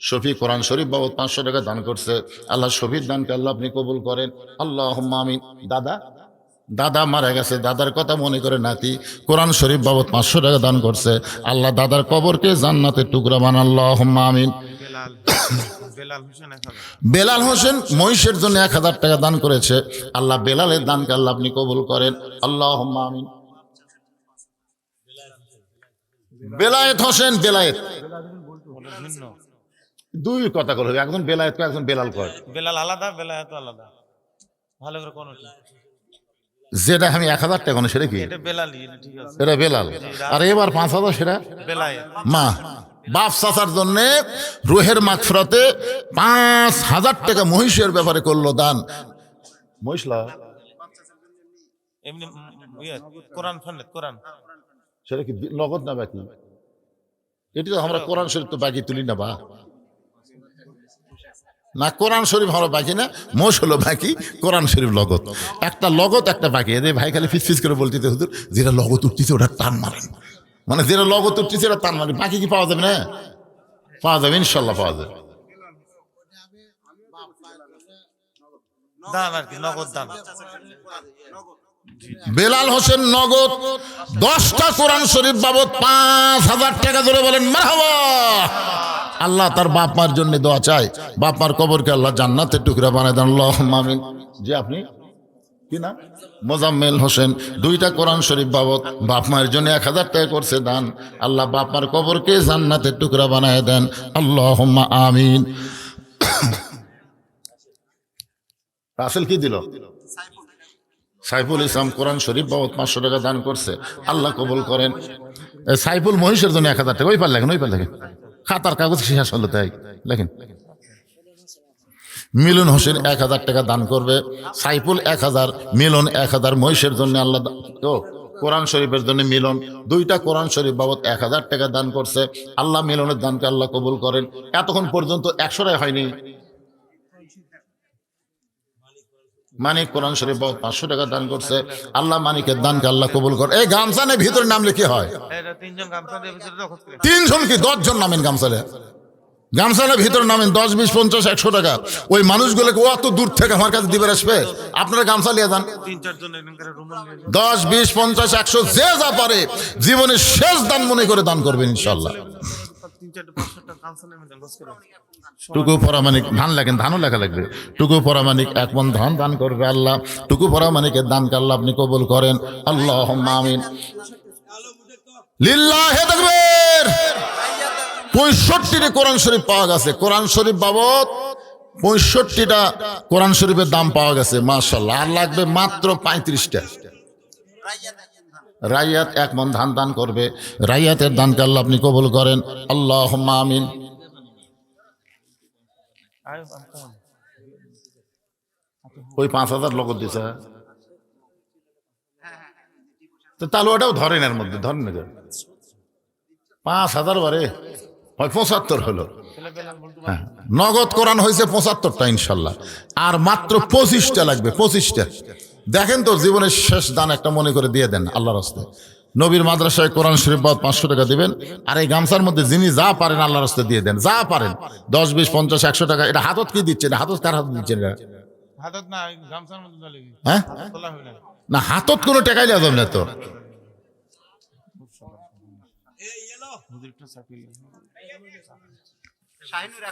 শফি কোরআন শরীফ বাবদ 500 টাকা দান করছে। আল্লাহ শফির দানকে আল্লাহ আপনি কবুল করেন, আল্লাহুম্মা আমিন। দাদা মারা গেছে, দাদার কথা মনে করে নাতি কোরআন শরীফ বাবদ 500 টাকা দান করছে। আল্লাহ দাদার কবরকে জান্নাতের টুকরা বানান, আল্লাহুম্মা আমিন। বেলাল হোসেন মহিষের জন্য 1000 টাকা দান করেছে। আল্লাহ বেলালের দানকে আল্লাহ আপনি কবুল করেন, আল্লাহুম্মা আমিন। বেলায়েত হোসেন, বেলায়েত 2 কথা বলবে, একজন বেলায়েত কয়, একজন বেলাল কয়। বেলাল আলাদা, বেলায়েত আলাদা, ভালো করে কোন যেটা আমি 1000 টাকা কোনো, সেটা কি? এটা বেলালই, ঠিক আছে, এটা বেলাল। আর এবার 5000 সেটা বেলায়েত। মা বাপ চাচার জন্য রুহের মাগফিরাতে 5000 টাকা মহিষের ব্যাপারে করলো দান। মহিষলা এমনি কোরআন ফান্ড, কোরআন সেটা কি নগদ না বাকি? এটি তো আমরা কোরআন শরীফ তো বাকি তুলি না, বা না কোরআন শরীফ হলো বাকি না, মোষ হলো বাকি, কোরআন শরীফ লগত। একটা লগত, একটা বাকি। এদের ভাই খালি ফিস করে বলতে হুজুর, যেটা লগত উঠতেছে ওটা টান মারেন, মানে যেটা লগত উঠতেছে এটা টান মারেন, বাকি কি পাওয়া যাবে না? পাওয়া যাবে, ইনশাল্লাহ পাওয়া যাবে। দান আর কি, নগদ দান। বেলাল হোসেন নগদ 10টা কোরআন শরীফ বাবদ 5000 টাকা ধরে বলেন মারহাবা। আল্লাহ তার বাপ মার জন্য দোয়া চাই, বাপ মার কবরকে আল্লাহ জান্নাতের টুকরা বানায় দেন, আল্লাহুম্মা আমিন। যে আপনি কি না, মোজাম্মেল হোসেন 2টা কোরআন শরীফ বাবদ বাপ মায়ের জন্য 1000 টাকা করছে দান। আল্লাহ বাপ মার কবরকে জান্নাতের টুকরা বানায় দেন, আল্লাহুম্মা আমিন। রাসেল কি দিল? সাইফুল ইসলাম কোরআন শরীফ বাবদ 500 টাকা দান করছে, আল্লাহ কবুল করেন। সাইফুল মহিষের জন্য 1000 টাকা। ওই পার লেখেন, ওই পার লেখেন, খাতার কাগজ শেষ হলো তাই লেখেন। মিলন হোসেন 1000 টাকা দান করবে, সাইফুল 1000, মিলন 1000 মহিষের জন্য আল্লাহ। ও কোরআন শরীফের জন্য মিলন 2টা কোরআন শরীফ বাবদ 1000 টাকা দান করছে, আল্লাহ মিলনের দানকে আল্লাহ কবুল করেন। এতক্ষণ পর্যন্ত 100 টাকা হয়নি। মানিক কোরআন শরীফ 500 টাকা দান করছে, আল্লাহ মানিকের দানকে আল্লাহ কবুল করে। এই গামছানের ভিতরে নামলে কি হয়? 3 জন কি 10 জন নামেন গামছালে? গামছালের ভিতরে নামেন 10, 20, 50, 100 টাকা। ওই মানুষগুলোকে অত দূর থেকে আমার কাছে দিবে আসবে, আপনারা গামছা নিয়ে যান। 10, 20, 50, 100 যে যা পারে জীবনের শেষ দান মনে করে দান করবেন ইনশাল্লাহ। টুকু পরামানিক ধান লেখেন, ধানও লেখা লাগবে। টুকু পরামানিক 1 মণ ধান দান করবে আল্লাহ, টুকু পরামানিকের দানকে আল্লাহ আপনি কবুল করেন, আল্লাহুম্মা আমিন। লিল্লাহি তাকবীর। 65টি কোরআন শরীফ পাওয়া গেছে। কোরআন শরীফ বাবদ 65টা কোরআন শরীফের দাম পাওয়া গেছে, মাশাআল্লাহ। আর লাগবে মাত্র 35টা। রাইয়াত 1 মণ ধান দান করবে। রাইয়াতের দানকে আল্লাহ আপনি কবুল করেন, আল্লাহুম্মা আমিন। ওই 5,000 লগত দিছে, তাহলে ওটাও ধরেন, এর মধ্যে ধরেন না, 5,000 বারে হয় 75 হলো। হ্যাঁ, নগদ কোরআন হয়েছে 75টা ইনশাল্লাহ। আর মাত্র 25টা লাগবে, 25টা। দেখেন তো জীবনের শেষ দান একটা মনে করে দিয়ে দেন আল্লাহর রাস্তায়। নবীর মাদ্রাসায় কোরআন শরীফ বাবদ 500 টাকা দিবেন। আর এই গামছার মধ্যে যিনি যা পারেন আল্লাহর রাস্তায় দিয়ে দেন, যা পারেন, 10, 20, 50, 100 টাকা। এটা হাতত কি দিচ্ছেন? হাতত কার হাত দিচ্ছেন? হাতত না, গামছার মধ্যে চলে গেছে। হ্যাঁ, খোলা হবে না। না হাতত কোনো টাকাই দেওয়া যাবে না তো। হুজুরটা চাপিয়ে শাহিনুর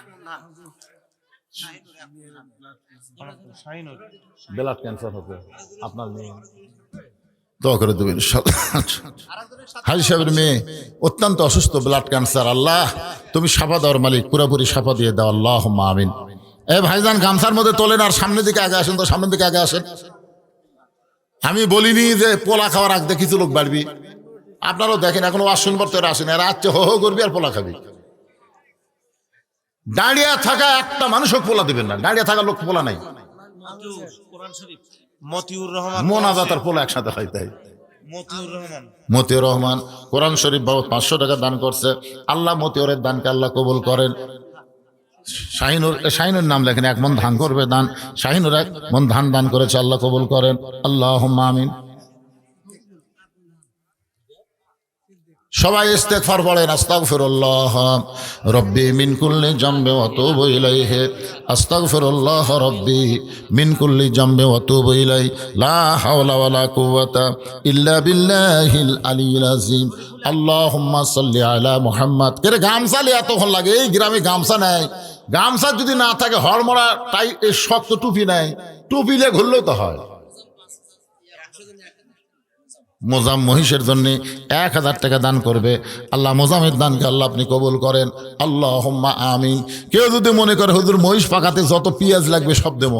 ব্লাড ক্যান্সার হবে আপনার মেয়ে, দোয়া করে দেবেন। হাজি সাহেবের মেয়ে অত্যন্ত অসুস্থ, ব্লাড ক্যান্সার। আল্লাহ তুমি শাফা দেওয়ার মালিক, পুরোপুরি শাফা দিয়ে দাও, আল্লাহুম্মা আমিন। এই ভাইজান গামছার মধ্যে তোলেন আর সামনের দিকে আগে আসেন তো, সামনের দিকে আগে আসেন। আমি বলিনি যে পোলা খাওয়ার আগে কিছু লোক বাড়বি, আপনারাও দেখেন এখনো ওয়াজ শুনবার তো আসেন, এরা আসছে হো হো করবি আর পোলা খাবি। দাঁড়িয়ে থাকা একটা মানুষও পোলা দিবেন না, দাঁড়িয়ে থাকা লোক পোলা নাই। মতিউর রহমান মোনাজাত আর পোলা একসাথে হয়, তাই মতিউর রহমান কোরআন শরীফ বাবদ 500 টাকা দান করছে। আল্লাহ মতিউরের দানকে আল্লাহ কবুল করেন। শাহিনুর নাম লেখেন, 1 মণ ধান করবে দান। শাহিনুর 1 মণ ধান দান করেছে, আল্লাহ কবুল করেন, আল্লাহুম্মা আমিন। সবাই ইস্তেগফার পড়েন, আস্তাগফিরুল্লাহ রব্বি মিন কুল্লি জামবি ওয়া আতুবু ইলাইহি, আস্তাগফিরুল্লাহ রব্বি মিন কুল্লি জামবি ওয়া আতুবু ইলাইহি, লা হাওলা ওয়ালা কুওয়াতা ইল্লা বিল্লাহিল আলিয়্যিল আযীম। আল্লাহুম্মা সাল্লি আলা মুহাম্মাদ। কে গামছা লিয়ে এতক্ষণ লাগে? এই গ্রামে গামছা নাই। গামছা যদি না থাকে হড়মড়া তাই এই শক্ত টুপি নাই, টুপি লিয়ে ঘুরলেও তো হয়। মোজাম মহিষের জন্য 1000 টাকা দান করবে। আল্লাহ মোজামের দানকে আল্লাহ আপনি কবুল করেন, আল্লাহুম্মা আমিন। কেউ যদি মনে করে হুজুর মহিষ পাকাতে যত পেঁয়াজ লাগবে সব দেবো,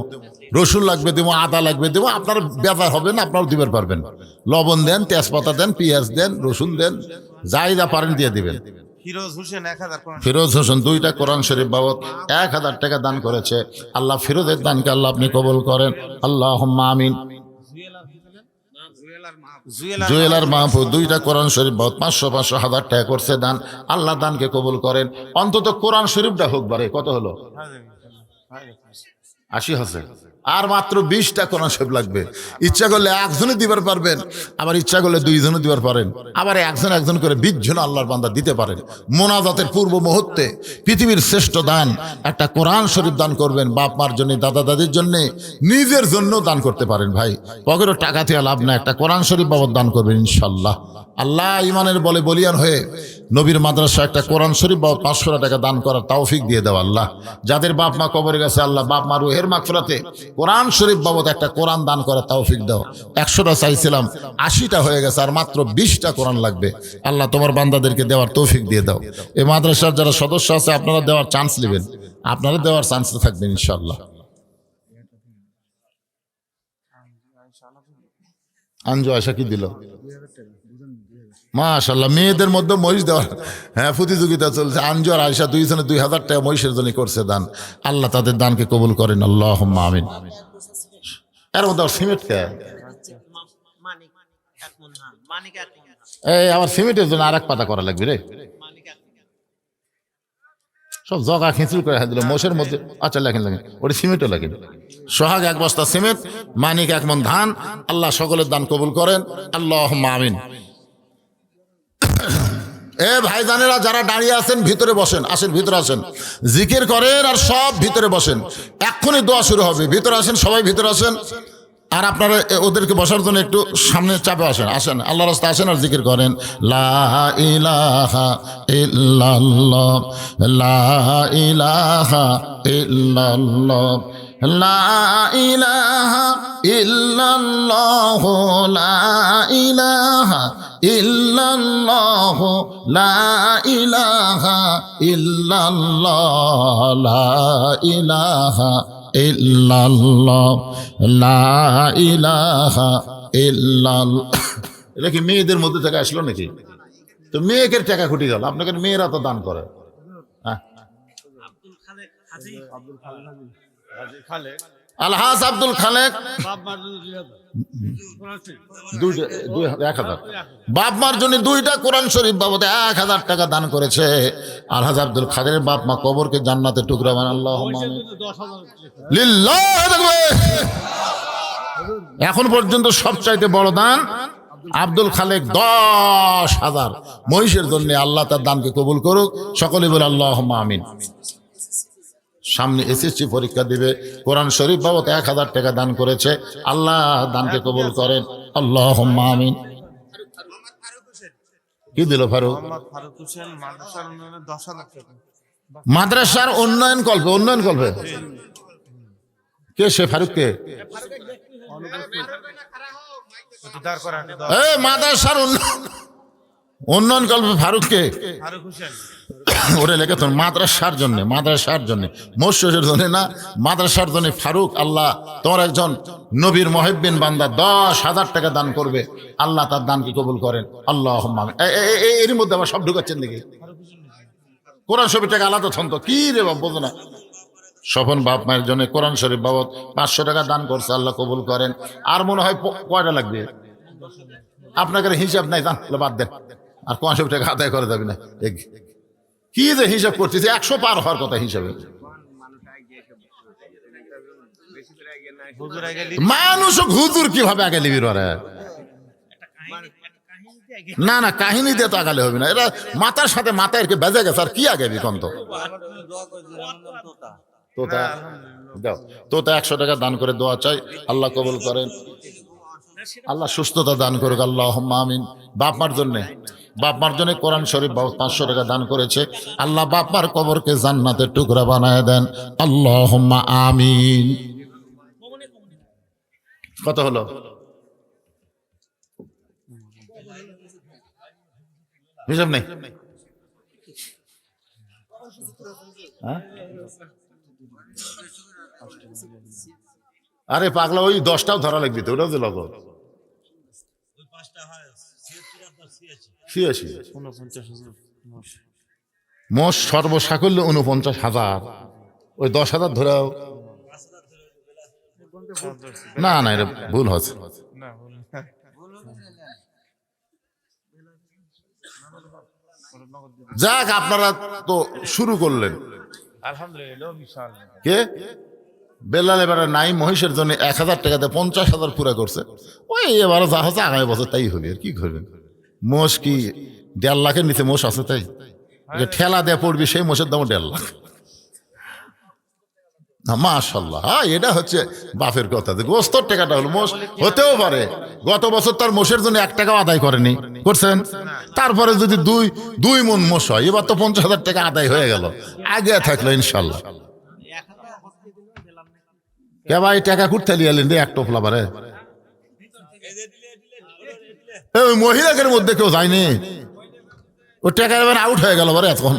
রসুন লাগবে দেবো, আদা লাগবে দেবো, আপনার বেজার হবে না, আপনারা দিতে পারবেন। লবণ দেন, তেজপাতা দেন, পেঁয়াজ দেন, রসুন দেন, যাই যা পারেন দিয়ে দিবেন। ফিরোজ হোসেন 1000, ফিরোজ হোসেন 2টা কোরআন শরীফ বাবদ 1000 টাকা দান করেছে। আল্লাহ ফিরোজের দানকে আল্লাহ আপনি কবুল করেন, আল্লাহুম্মা আমিন। জুয়েলার মাহফুজ 2টা কোরআন শরীফ বাবদ 500, 1000 টাকা করছে দান। আল্লাহ দানকে কবুল করেন। অন্তত কোরআন শরীফটা হোক বারে। কত হলো? 80 হচ্ছে। আর মাত্র 20টা কোরআন শরীফ লাগবে। ইচ্ছা করলে একজনে দিবার পারবেন, আবার ইচ্ছা করলে 2 জনে দিবার পারেন, আবার একজন করে 20 জন আল্লাহর বান্দা দিতে পারেন। মোনাজাতের পূর্ব মুহূর্তে পৃথিবীর শ্রেষ্ঠ দান একটা কোরআন শরীফ দান করবেন। বাপ মার জন্য, দাদা দাদির জন্য, নিজের জন্য দান করতে পারেন। ভাই পকেটে টাকা থেকে লাভ না, একটা কোরআন শরীফ বাবদ দান করবেন ইনশাল্লাহ। আল্লাহ ইমানের বলে বলিয়ান হয়ে নবীর মাদ্রাসা একটা কোরআন শরীফ বাবদ 500 টাকা দান করার তৌফিক দিয়ে দাও আল্লাহ। যাদের বাপ মা কবরে গেছে আল্লাহ বাপ মা রুহের মাগফিরাতে কোরআন শরীফ বাবদ একটা কোরআন দান করার তৌফিক দাও। 100টা চাইছিলাম, 80টা হয়ে গেছে, আর মাত্র 20টা কোরআন লাগবে। আল্লাহ তোমার বান্দাদেরকে দেওয়ার তৌফিক দিয়ে দাও। এই মাদ্রাসার যারা সদস্য আছে আপনারা দেওয়ার চান্স নেবেন, আপনারা দেওয়ার চান্স থাকবেন ইনশাআল্লাহ। আঞ্জু আয়সা কি দিল? মাশাআল্লাহ, মেয়েদের মধ্যে মহিষ দেওয়ার প্রতিযোগিতা চলছে। আঞ্জু আর আয়সা 2 জনে 2000 টাকা মহিষের জন্য করছে দান। আল্লাহ তাদের দানকে কবুল করেন, আল্লাহুম্মা আমিন। এর মধ্যে সিমেন্ট কে? এই আমার সিমেন্টের জন্য আর 1 পাতা করা লাগবে রে। সব জগা খিঁচুড়ি করে দিল মোষের মধ্যে। আচ্ছা লেখেন ওটা সিমেন্টও লাগেন। সোহাগ 1 বস্তা সিমেন্ট, মানিক 1 মণ ধান। আল্লাহ সকলের দান কবুল করেন, আল্লাহুম্মা আমিন। এ ভাইজানেরা যারা দাঁড়িয়ে আছেন ভিতরে বসেন, আসেন ভিতরে আসেন, জিকির করেন আর সব ভিতরে বসেন। এক্ষুনি দোয়া শুরু হবে, ভিতরে আসেন, সবাই ভিতরে আসেন। আর আপনারা ওদেরকে বসার জন্য একটু সামনে চাপে আসেন, আসেন আল্লাহর রাস্তায় আসেন আর জিকির করেন, লা ইলাহা ইল্লাল্লাহ, লা ইলাহা ইল্লাল্লাহ, লা ইলাহা ইল্লাল্লাহ, লা ইলাহা ইল্লাল্লাহ লা ইলাহা ইল্লাল্লাহ লা ইলাহা ইল্লাল্লাহ লা ইলাহা ইল্লাল্লাহ। এটা কি মেয়েদের মধ্যে থেকে আসলো নাকি? তো মেয়েকে টাকা খুঁটি গেল, আপনাকে মেয়েরা তো দান করে। হ্যাঁ, আলহাজ আব্দুল খালেক 1000, বাপ মার জন্য 2টা কোরআন শরীফ বাবদ 1000 টাকা দান করেছে। আলহাজ আব্দুল খালের বাপ মা কবরকে জান্নাতের টুকরা বানান আল্লাহুম্মা আমিন। লিল্লাহ তাকবীর। এখন পর্যন্ত সবচাইতে বড় দান আব্দুল খালেক 10,000 মহিষের জন্য। আল্লাহ তার দানকে কবুল করুক, সকলে বলে আল্লাহুম্মা আমিন। সামনে এসএসসি পরীক্ষা দিবে, কোরআন শরীফ বাবদ 1000 টাকা দান করেছে। আল্লাহ দানকে কবুল করেন, আল্লাহুম্মা আমিন। কি দিল ফারুক? মাদ্রাসার উন্নয়ন কল্পে, উন্নয়ন কল্পে কে সে? ফারুক কে? মাদ্রাসার উন্নয়ন কল্পে ফারুক কে? ওরে লেগে তো মাদ্রাসার জন্য, মাদ্রাসার জন্য, মসজিদের জন্য না, মাদ্রাসার জন্য ফারুক। আল্লাহ তোমার একজন নবীর মুহিব্বিন বান্দা 10,000 টাকা দান করবে, আল্লাহ তার দানকে কবুল করেন, আল্লাহুম্মা আমিন। এর মধ্যে আবার সব ঢুকাচ্ছেন দেখি, কোরআন শরীফ টাকা আলাদা ছন্দ কি রে বাবা, বোঝো না? স্বপন বাপ মায়ের জন্য কোরআন শরীফ বাবদ 500 টাকা দান করছে, আল্লাহ কবুল করেন। আর মনে হয় কয়টা লাগবে? আপনাকে হিসাব নাই, দান বাদ দেন, আর 500 টাকা আদায় করে যাবে না। কি যে হিসাব করতেছে, 100 পার হওয়ার কথা হিসাবে। মানুষ হুজুর কিভাবে আগে লিবি রে? না না, কাহিনী দিয়ে তো আগালে হবে না, এরা মাথার সাথে মাথায় বেজে গেছে, আর কি আগে বিকন তো। তোতা 100 টাকা দান করে দোয়া চাই, আল্লাহ কবুল করেন, আল্লাহ সুস্থতা দান করুক, আল্লাহুম্মা আমিন। বাপ মার জন্য, বাপ মার জন্য কোরআন শরীফ 500 টাকা দান করেছে, আল্লাহ বাপ মার কবরকে জান্নাতের টুকরা বানায় দেন, আল্লাহুম্মা আমিন। কত হলো? হিসাব নেই? আরে পাগলা, ওই 10টাও ধরা লাগবে তো, ওটাও তো লগো 86 মোষ সর্বসাকল্য 49,000, ওই 10,000 ধরেও না না, এটা ভুল হচ্ছে। যাক, আপনারা তো শুরু করলেন আলহামদুলিল্লাহ। কে? বেলাল এবারে নাই মহিষের জন্য 1000 টাকাতে 50,000 পুরা করছে। ওই এবারে যা হচ্ছে আগামী বছর তাই হবে, আর কি করবেন? মোষ কি 1.5 লাখের নিচে মোষ আছে? তাই ঠেলা দিয়ে পড়বি, সেই মোষের দাম 1.5 লাখ। মাশাআল্লাহ, হ্যাঁ, এটা হচ্ছে বাপের কথা। গোস্তর টাকাটা হলো, মোষ হতেও পারে গত বছর তার মোষের জন্য 1 টাকাও আদায় করেনি, করছেন। তারপরে যদি 2 মণ মোষ হয়, এবার তো 50,000 টাকা আদায় হয়ে গেল, আগে থাকলো ইনশাল্লাহ। কে ভাই টাকা কুটতে লিয়ালেন রে এক টোপলা বারে? ওই মহিলাদের মধ্যে কেউ যায়নি, ও টাকা এবার আউট হয়ে গেল বারে এখন।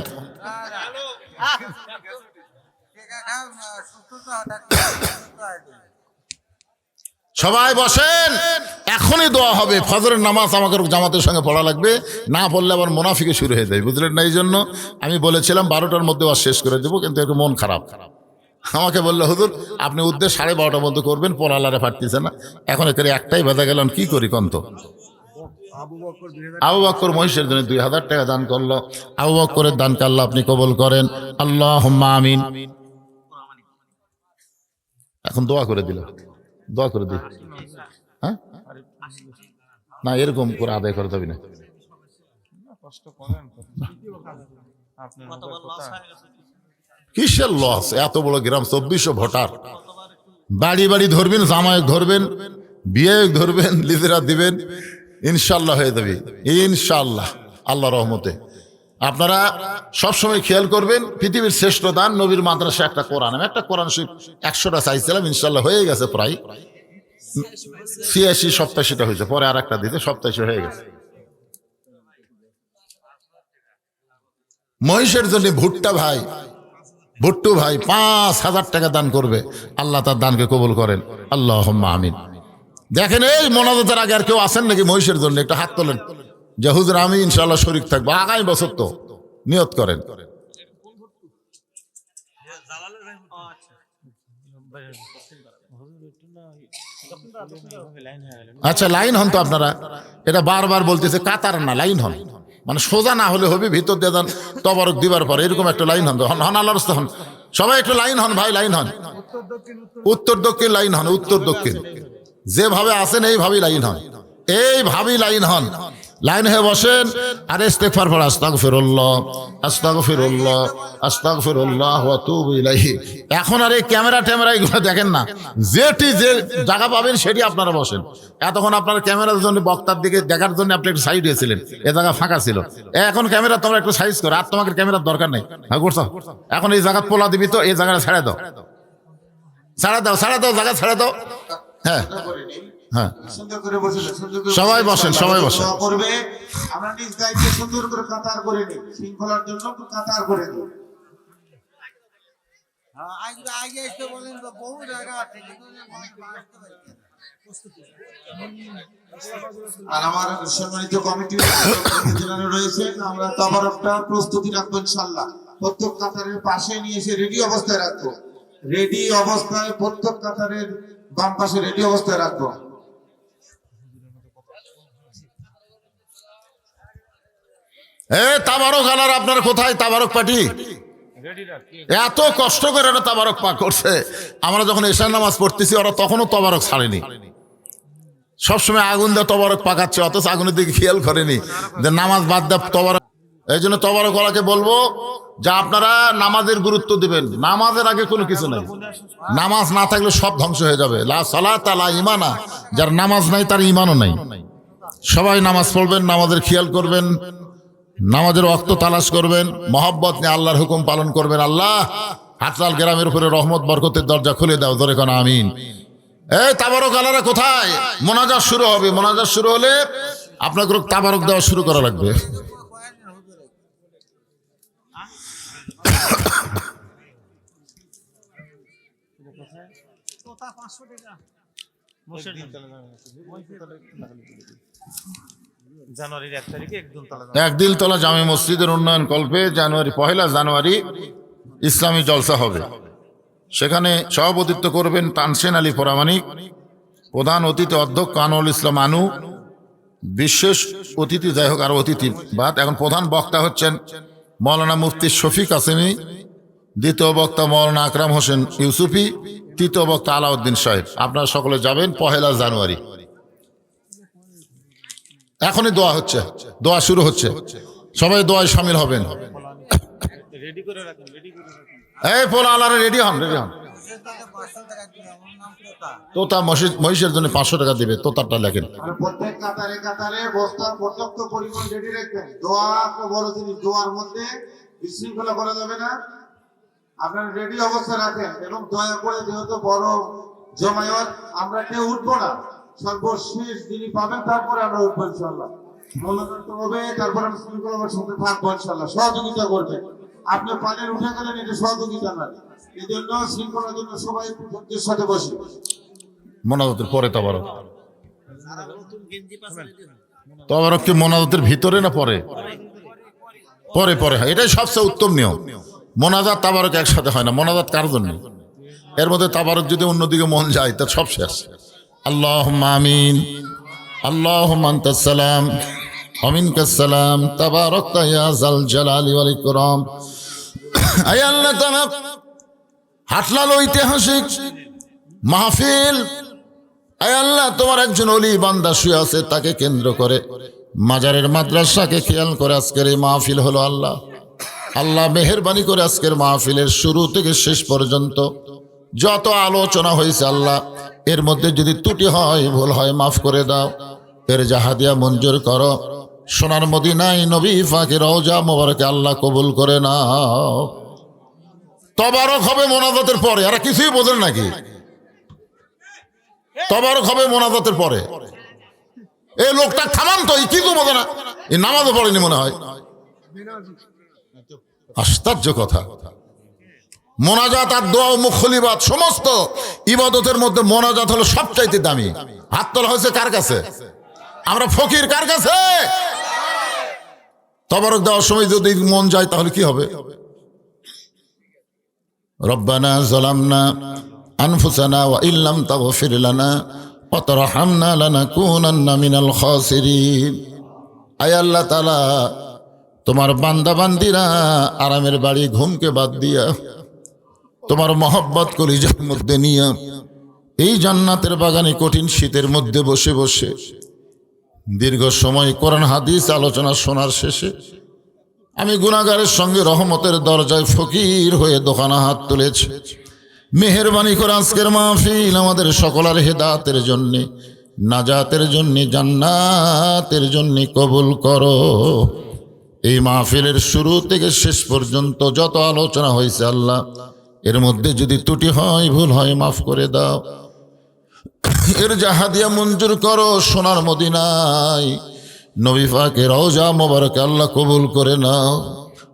সবাই বসেন, এখনই দোয়া হবে। ফজরের নামাজ আমাকে জামাতের সঙ্গে পড়া লাগবে, না পড়লে আবার মুনাফিকে শুরু হয়ে যায়, বুঝলেন না? এই জন্য আমি বলেছিলাম 12টার মধ্যে আর শেষ করে দেবো, কিন্তু একটু মন খারাপ। আমাকে বললো হুজুর আপনি উদ্দেশ্য 12:30 মধ্যে করবেন, পড়ালারে ফাটতেছে না। এখন এখানে একটাই বাধা গেলাম, কি করি কন্ত? আবু বকর মহিষের জন্য 2000 টাকা দান করলো, আবু বকরের দানকে আল্লাহ আপনি কবুল করেন, আল্লাহুম্মা আমিন। এখন দোয়া করে দিল, দোয়া করে দিল। হ্যাঁ না, এরকম করে আদায় করে যাবি না। কিসের লস? এত বড় গ্রাম, 2400 ভোটার, বাড়ি বাড়ি ধরবেন, জামায়ক ধরবেন, বিয়ে ধরবেন, লিজেরা দিবেন, ইনশাল্লাহ হয়ে যাবে, ইনশাল্লাহ, আল্লাহ রহমতে। আপনারা সবসময় খেয়াল করবেন, পৃথিবীর শ্রেষ্ঠ দান নবীর মাদ্রাসা একটা কোরআন। আমি একটা কোরআন শরীফ 100টা চাইছিলাম, ইনশাল্লাহ হয়ে গেছে, প্রায় 86-87টা হয়েছে, পরে আর একটা দিতে 87 হয়ে গেছে। মহিষের জন্য ভুট্টু ভাই 5,000 টাকা দান করবে, আল্লাহ তার দানকে কবুল করেন, আল্লাহুম্মা আমিন। দেখেন এই মোনাজাতের আগে আর কেউ আসেন নাকি মহিষের জন্য? একটু হাত তোলেন যে হুজুর আমি ইনশাআল্লাহ শরীক থাকবো আগামী বছর, তো নিয়ত করেন। আচ্ছা লাইন হন তো আপনারা, এটা বারবার বলতেছে, কাতার না লাইন হন, মানে সোজা না হলে হবে, ভিতর দিয়ে দেন তবরক দিবার পরে এরকম একটা লাইন হন, হন আল্লাহর রাস্তা হন, সবাই একটু লাইন হন ভাই, লাইন হন, উত্তর দক্ষিণ লাইন হন, উত্তর দক্ষিণ যেভাবে আসেন এইভাবেই লাইন হন, এইভাবেই লাইন হন, লাইন হয়ে বসেন আর ইস্তেগফার পড়া, আস্তাগফিরুল্লাহ আস্তাগফিরুল্লাহ আস্তাগফিরুল্লাহ ওয়া আতুবু ইলাইহি। এখন আর এই ক্যামেরা এগুলো দেখেন না, যেটি যে জায়গা পাবেন সেটি আপনারা বসেন। এতক্ষণ আপনারা ক্যামেরার জন্য বক্তার দিকে দেখার জন্য আপনি একটু সাইড হয়েছিলেন, এ জায়গা ফাঁকা ছিল, এখন ক্যামেরা তোমরা একটু সাইজ করো, আর তোমাকে ক্যামেরার দরকার নেই, হ্যাঁ করছো, এখন এই জায়গা পোলা দিবি তো এই জায়গাটা ছেড়ে দাও, জায়গা ছেড়ে দাও, হ্যাঁ হ্যাঁ সবাই বসেন, সবাই বসেন। আমরা নিজ দায়িত্বে সুন্দর করে কাতার করে নিই, শৃঙ্খলার জন্য কাতার করে নিই। আর আমার সম্মানিত কমিটি রয়েছে, আমরা তবারকটা প্রস্তুতি রাখবো ইনশাআল্লাহ, প্রত্যেক কাতারের পাশে নিয়ে এসে রেডি অবস্থায় রাখবো, রেডি অবস্থায় প্রত্যেক কাতারের বাম পাশে রেডি অবস্থায় রাখবো। তাবারক আলার আপনারা কোথায়? তাবারক পার্টি এত কষ্ট করে ওরা তাবারক পাক করছে, আমরা যখন এশার নামাজ পড়তেছি ওরা তখনও তবারক ছাড়েনি, সবসময় আগুন দিয়ে তবারক পাকাচ্ছে, অথচ আগুনের দিকে খেয়াল করেনি যে নামাজ বাদ দেয় তবারক। এই জন্য তবারক ওলাকে বলবো যে আপনারা নামাজের গুরুত্ব দিবেন, নামাজের আগে কোনো কিছু নাই, নামাজ না থাকলে সব ধ্বংস হয়ে যাবে, লা সালাতা লা ঈমানা, যার নামাজ নাই তার ঈমানও নাই। সবাই নামাজ পড়বেন, নামাজের খেয়াল করবেন, নামাজের ওয়াক্ত তালাশ করবেন, মহব্বত নিয়ে আল্লাহর হুকুম পালন করবেন। আল্লাহ হাতলাল গ্রামের উপরে রহমত বরকতের দরজা খুলে দাও, ধরে কোন আমিন। এই তাবারক আলারা কোথায়? মোনাজাত শুরু হবে, মোনাজাত শুরু হলে আপনাকে তাবারক দেওয়া শুরু করা লাগবে। জানুয়ারির 1 তারিখে একদিলতলা জামে মসজিদের উন্নয়ন কল্পে পহেলা জানুয়ারি ইসলামী জলসা হবে, সেখানে সভাপতিত্ব করবেন তানসেন আলী পরামানিক, প্রধান অতিথি অধ্যক্ষ আনোয়ারুল ইসলাম আনু, বিশেষ অতিথি যাই হোক আরো অতিথি বাদ। এখন প্রধান বক্তা হচ্ছেন মৌলানা মুফতি শফিক কাসেমি, দ্বিতীয় বক্তা মৌলানা আকরাম হোসেন ইউসুফি, তৃতীয় বক্তা আলাউদ্দিন সাহেব। আপনারা সকলে যাবেন পহেলা জানুয়ারি। এখনই দোয়া হচ্ছে, দোয়া শুরু হচ্ছে, সবাই দোয়ায় শামিল হবেন। এই পোলা আলারে রেডি হন, রেডি হন। তোতা মহিষের জন্য 500 টাকা দিবে, তোতারটা লেখেন। প্রত্যেক কাতারে কাতারে বস্তা পর্যাপ্ত পরিমাণ রেডি রাখবেন। দোয়া তো বড় জিনিস, দোয়ার মধ্যে বিশৃঙ্খলা করা যাবে না, আপনারা রেডি অবস্থা রাখেন। এবং দয়া করে যেহেতু বড় জমায়েত, আমরা কেউ উঠবো না, সর্বশেষ যিনি পাবেন তারপরে আমরা উঠবো ইনশাআল্লাহ। মনোনয়ন হবে, তারপর আমরা শৃঙ্খলার সাথে থাকবো ইনশাআল্লাহ। সহযোগিতা করবেন, আপনি পানির উঠে গেলেন, এটা সহযোগিতা নয়, এই জন্য শৃঙ্খলার জন্য সবাই ধৈর্যের সাথে বসি। মোনাজাতের পরে তাবারক, তাবারক কি মোনাজাতের ভিতরে না পরে? পরে পরে হয়, এটাই সবচেয়ে উত্তম নিয়ম। মোনাজাত তাবারক একসাথে হয় না। মোনাজাত কার জন্য? এর মধ্যে তাবারক যদি অন্যদিকে মন যায় তার সব শেষ। আল্লাহুম্মা আমিন, আল্লাহুম্মা আনতাস সালাম ওয়া মিনকাস সালাম, তাবারাকতা ইয়া যাল জালালি ওয়াল ইকরাম। আয় আল্লাহ তাআলা, হাটলাল ঐতিহাসিক মাহফিল, আয় আল্লাহ তোমার একজন ওলি বান্দা শুয়ে আছে, তাকে কেন্দ্র করে মাজারের মাদ্রাসাকে খেয়াল করে আজকের এই মাহফিল হলো। আল্লাহ আল্লাহ মেহেরবানি করে আজকের মাহফিলের শুরু থেকে শেষ পর্যন্ত যত আলোচনা হয়েছে আল্লাহ, এর মধ্যে যদি ত্রুটি হয়, ভুল হয়, মাফ করে দাও। এর জাহাদিয়া মঞ্জুর করো, সোনার মদিনায় নবী পাকের রওজা মোবারকে আল্লাহ কবুল করে নাও। তবারক হবে মোনাজাতের পরে, আর কিছুই বোঝেন নাকি? তবারক হবে মোনাজাতের পরে। এই লোকটা থামান তো, কি তো বোঝে না, এই নামাজও পড়েনি মনে হয়। আশ্চর্য কথা। মোনাজাত আর দোয়া ও মুখলিবাত সমস্ত ইবাদতের মধ্যে মোনাজাত হলো সবচাইতে দামি। হাত তোলা হয়েছে কার কাছে? আমরা ফকির কার কাছে? তবারক দেওয়ার সময় যদি মন যায় তাহলে কি হবে? রব্বানা যালামনা আনফুসানা ওয়া ইল্লাম তাগফির লানা ওয়া তারহামনা লানাকুনান্না মিনাল খাসিরিন। আয় আল্লাহ তাআলা, তোমার বান্দা বান্দিরা আরামের বাড়ি ঘুমকে বাদ দিয়া তোমার মহব্বত কলিজার মধ্যে নিয়ে এই জান্নাতের বাগানে কঠিন শীতের মধ্যে বসে বসে দীর্ঘ সময় কোরআন হাদিস আলোচনা শোনার শেষে আমি গুনাহগারের সঙ্গে রহমতের দরজায় ফকির হয়ে দোকানা হাত তুলেছি। মেহেরবানি করে আজকের মাহফিল আমাদের সকলের হেদায়েতের জন্য, নাজাতের জন্য, জান্নাতের জন্য কবুল করো। এই মাহফিলের শুরু থেকে শেষ পর্যন্ত যত আলোচনা হয়েছে আল্লাহ, এর মধ্যে যদি ত্রুটি হয়, ভুল হয়, মাফ করে দাও। এর জাহাদিয়া মঞ্জুর করো। সোনার মদিনায় নবী পাকের রওজা মোবারক আল্লাহ কবুল করে নাও।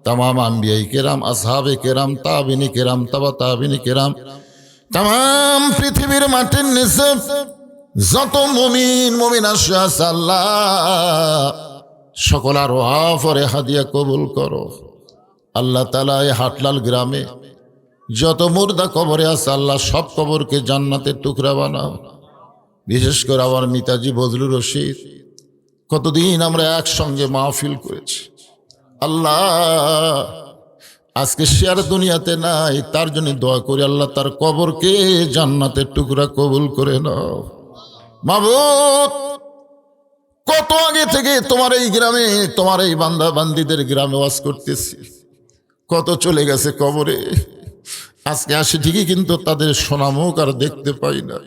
তামাম আম্বিয়াই কেরাম, আসহাবে কেরাম, তাবিনী কেরাম, তাবা তাবিনী কেরাম, তামাম পৃথিবীর মাটির নিচে যত মুমিন মুমিনা আছে আল্লাহ সকল আর ওয়াফরে হাদিয়া কবুল করো। আল্লাহ তাআলা এই হাটলাল গ্রামে যত মুর্দা কবরে আছে আল্লাহ সব কবরকে জান্নাতের টুকরা বানাও। বিশেষ করে আমার মিতাজি বজলুর রশিদ, কতদিন আমরা একসঙ্গে মাহফিল করেছি আল্লাহ, আজকে সে আর দুনিয়াতে নাই, তার জন্য দোয়া করি আল্লাহ তার কবরকে জান্নাতের টুকরা কবুল করে নাও। মাবুদ, কত আগে থেকে তোমার এই গ্রামে, তোমার এই বান্দা বান্দিদের গ্রামে ওয়াজ করতেছি, কত চলে গেছে কবরে। আজকে আসি ঠিকই, কিন্তু তাদের সোনামুখ আর দেখতে পাই না।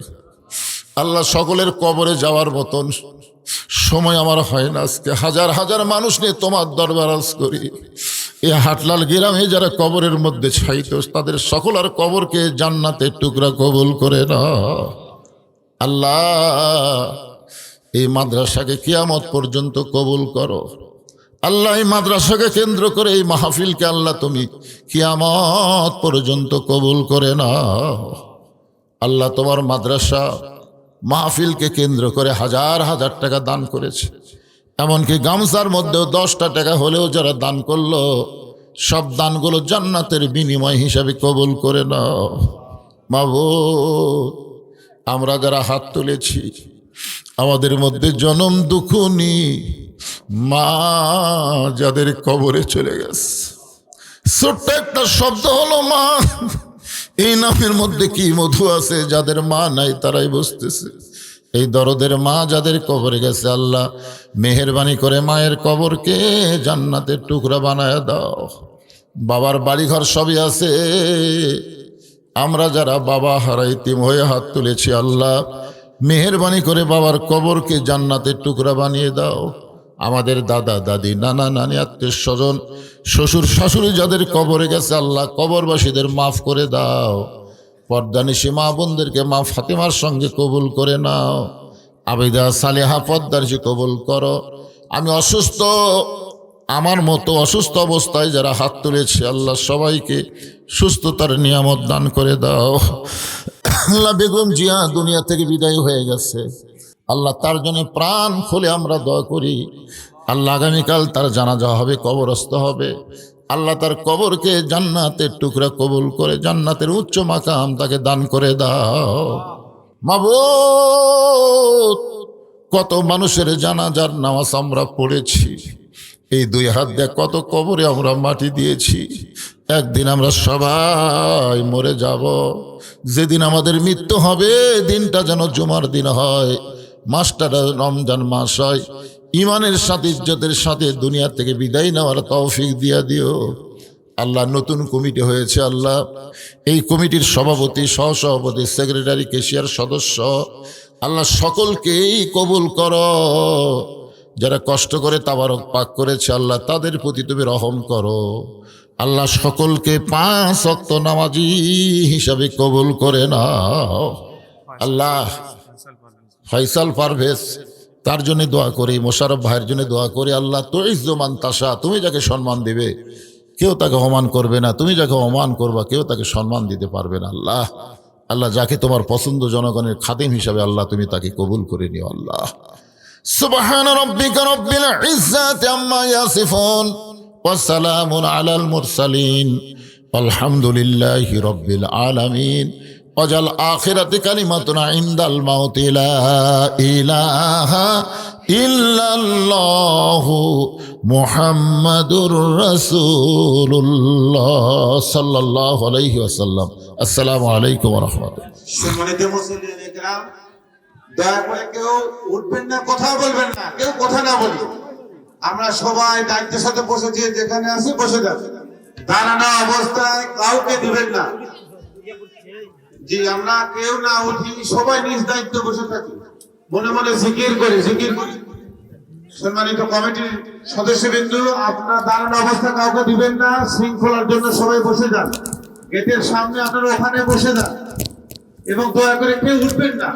আল্লাহ, সকলের কবরে যাওয়ার মতন সময় আমার হয় না। আজকে হাজার হাজার মানুষ নিয়ে তোমার দরবার আজ করি। এই হাটলাল গ্রামে যারা কবরের মধ্যে ছাইত, তাদের সকল আর কবরকে জান্নাতের টুকরা কবুল করে না। আল্লাহ, এই মাদ্রাসাকে কিয়ামত পর্যন্ত কবুল করো। আল্লাহ, এই মাদ্রাসাকে কেন্দ্র করে এই মাহফিলকে আল্লাহ তুমি কিয়ামত পর্যন্ত কবুল করে নাও। আল্লাহ, তোমার মাদ্রাসা মাহফিলকে কেন্দ্র করে হাজার হাজার টাকা দান করেছে, এমনকি গামছার মধ্যেও 10টা টাকা হলেও যারা দান করলো, সব দানগুলো জান্নাতের বিনিময় হিসাবে কবুল করে নাও। মাবুদ, আমরা যারা হাত তুলেছি, আমাদের মধ্যে জনম দুঃখনি মা যাদের কবরে চলে গেছে, ছোট্ট একটা শব্দ হলো মা, এই নামের মধ্যে কি মধু আছে। যাদের মা নাই তারাই বুঝতেছে। এই দরদের মা যাদের কবরে গেছে আল্লাহ, মেহেরবানি করে মায়ের কবরকে জান্নাতের টুকরা বানায় দাও। বাবার বাড়িঘর সবই আছে, আমরা যারা বাবা হারাইতিম হয়ে হাত তুলেছি আল্লাহ, মেহেরবানি করে বাবার কবরকে জান্নাতের টুকরা বানিয়ে দাও। আমাদের দাদা দাদি, নানা নানি, আত্মীয় স্বজন, শ্বশুর শাশুড়ি যাদের কবরে গেছে আল্লাহ, কবরবাসীদের মাফ করে দাও। পর্দানিশী মা বোনদেরকে মা ফাতেমার সঙ্গে কবুল করে নাও। আবেদা সালেহা পদ্মানিশী কবুল করো। আমি অসুস্থ, আমার মতো অসুস্থ অবস্থায় যারা হাত তুলেছে আল্লাহ, সবাইকে সুস্থতার নিয়ামত দান করে দাও। আল্লাহ, বেগম জিয়া দুনিয়া থেকে বিদায় হয়ে গেছে আল্লাহ, তার জন্য প্রাণ খুলে আমরা দোয়া করি। আল্লাহ, আগামীকাল তার জানাজা হবে, কবরস্থ হবে আল্লাহ, তার কবরকে জান্নাতের টুকরা কবুল করে জান্নাতের উচ্চ মাকাম তাকে দান করে দাও। মাবুদ, কত মানুষের জানাজার নামাজ আমরা পড়েছি, এই 2 হাত দিয়ে কত কবরে আমরা মাটি দিয়েছি। একদিন আমরা সবাই মরে যাব। যেদিন আমাদের মৃত্যু হবে, দিনটা যেন জুমার দিন হয়, মাসটা রমজান মাস হয়। ইমানের সাথে, ইজ্জতের সাথে দুনিয়া থেকে বিদায় নেওয়ার তৌফিক দিয়া দিও আল্লাহ। নতুন কমিটি হয়েছে আল্লাহ, এই কমিটির সভাপতি, সহসভাপতি, সেক্রেটারি, কেশিয়ার সদস্য আল্লাহ, সকলকেই কবুল করো। যারা কষ্ট করে তাবারক পাক করেছে আল্লাহ, তাদের প্রতি তুমি রহম করো আল্লাহ। সকলকে 5 ওয়াক্ত নামাজি হিসাবে কবুল করে নাও আল্লাহ। ফয়সাল পারভেজ, তার জন্য দোয়া করি। মোশারফ ভাইয়ের জন্য দোয়া করি আল্লাহ। তুইজ্জু মান তাশা, তুমি যাকে সম্মান দিবে। কেউ তাকে অপমান করবে না, তুমি যাকে অপমান করবা কেউ তাকে সম্মান দিতে পারবে না। আল্লাহ আল্লাহ যাকে তোমার পছন্দ জনগণের খাদেম হিসাবে আল্লাহ তুমি তাকে কবুল করে নিও। আল্লাহ সুবহান রাব্বিকা রাব্বিল ইজ্জাতি আম্মা ইয়াসিফুন ওয়া সালামুন আলাল মুরসালিন আলহামদুলিল্লাহি রাব্বিল আলামিন ওয়াজাল আখিরাতি কালিমাতুনা ইনদাল মাউতি লা ইলাহা ইল্লাল্লাহু মুহাম্মাদুর রাসূলুল্লাহ সাল্লাল্লাহু আলাইহি ওয়াসাল্লাম। আসসালামু আলাইকুম ওয়া রাহমাতুল্লাহ। সম্মানিত মুসলিম একরাম, দয়া করে কেউ উঠবেন না, কথা বলবেন না, কেউ কথা না বলি। আমরা সবাই দায়িত্বের সাথে বসেছি, যেখানে আছি বসে যান। দাঁড়ানো অবস্থায় কাউকে দিবেন না। জি, আমরা কেউ না উঠি, সবাই নিজ দায়িত্ব বসে থাকি, মনে মনে জিকির করি, জিকির করি। সম্মানিত কমিটির সদস্যবৃন্দ, আপনারা দাঁড়ানো অবস্থা কাউকে দিবেন না। শৃঙ্খলার জন্য সবাই বসে যান, গেটের সামনে আপনারা ওখানে বসে যান এবং দয়া করে কেউ উঠবেন না।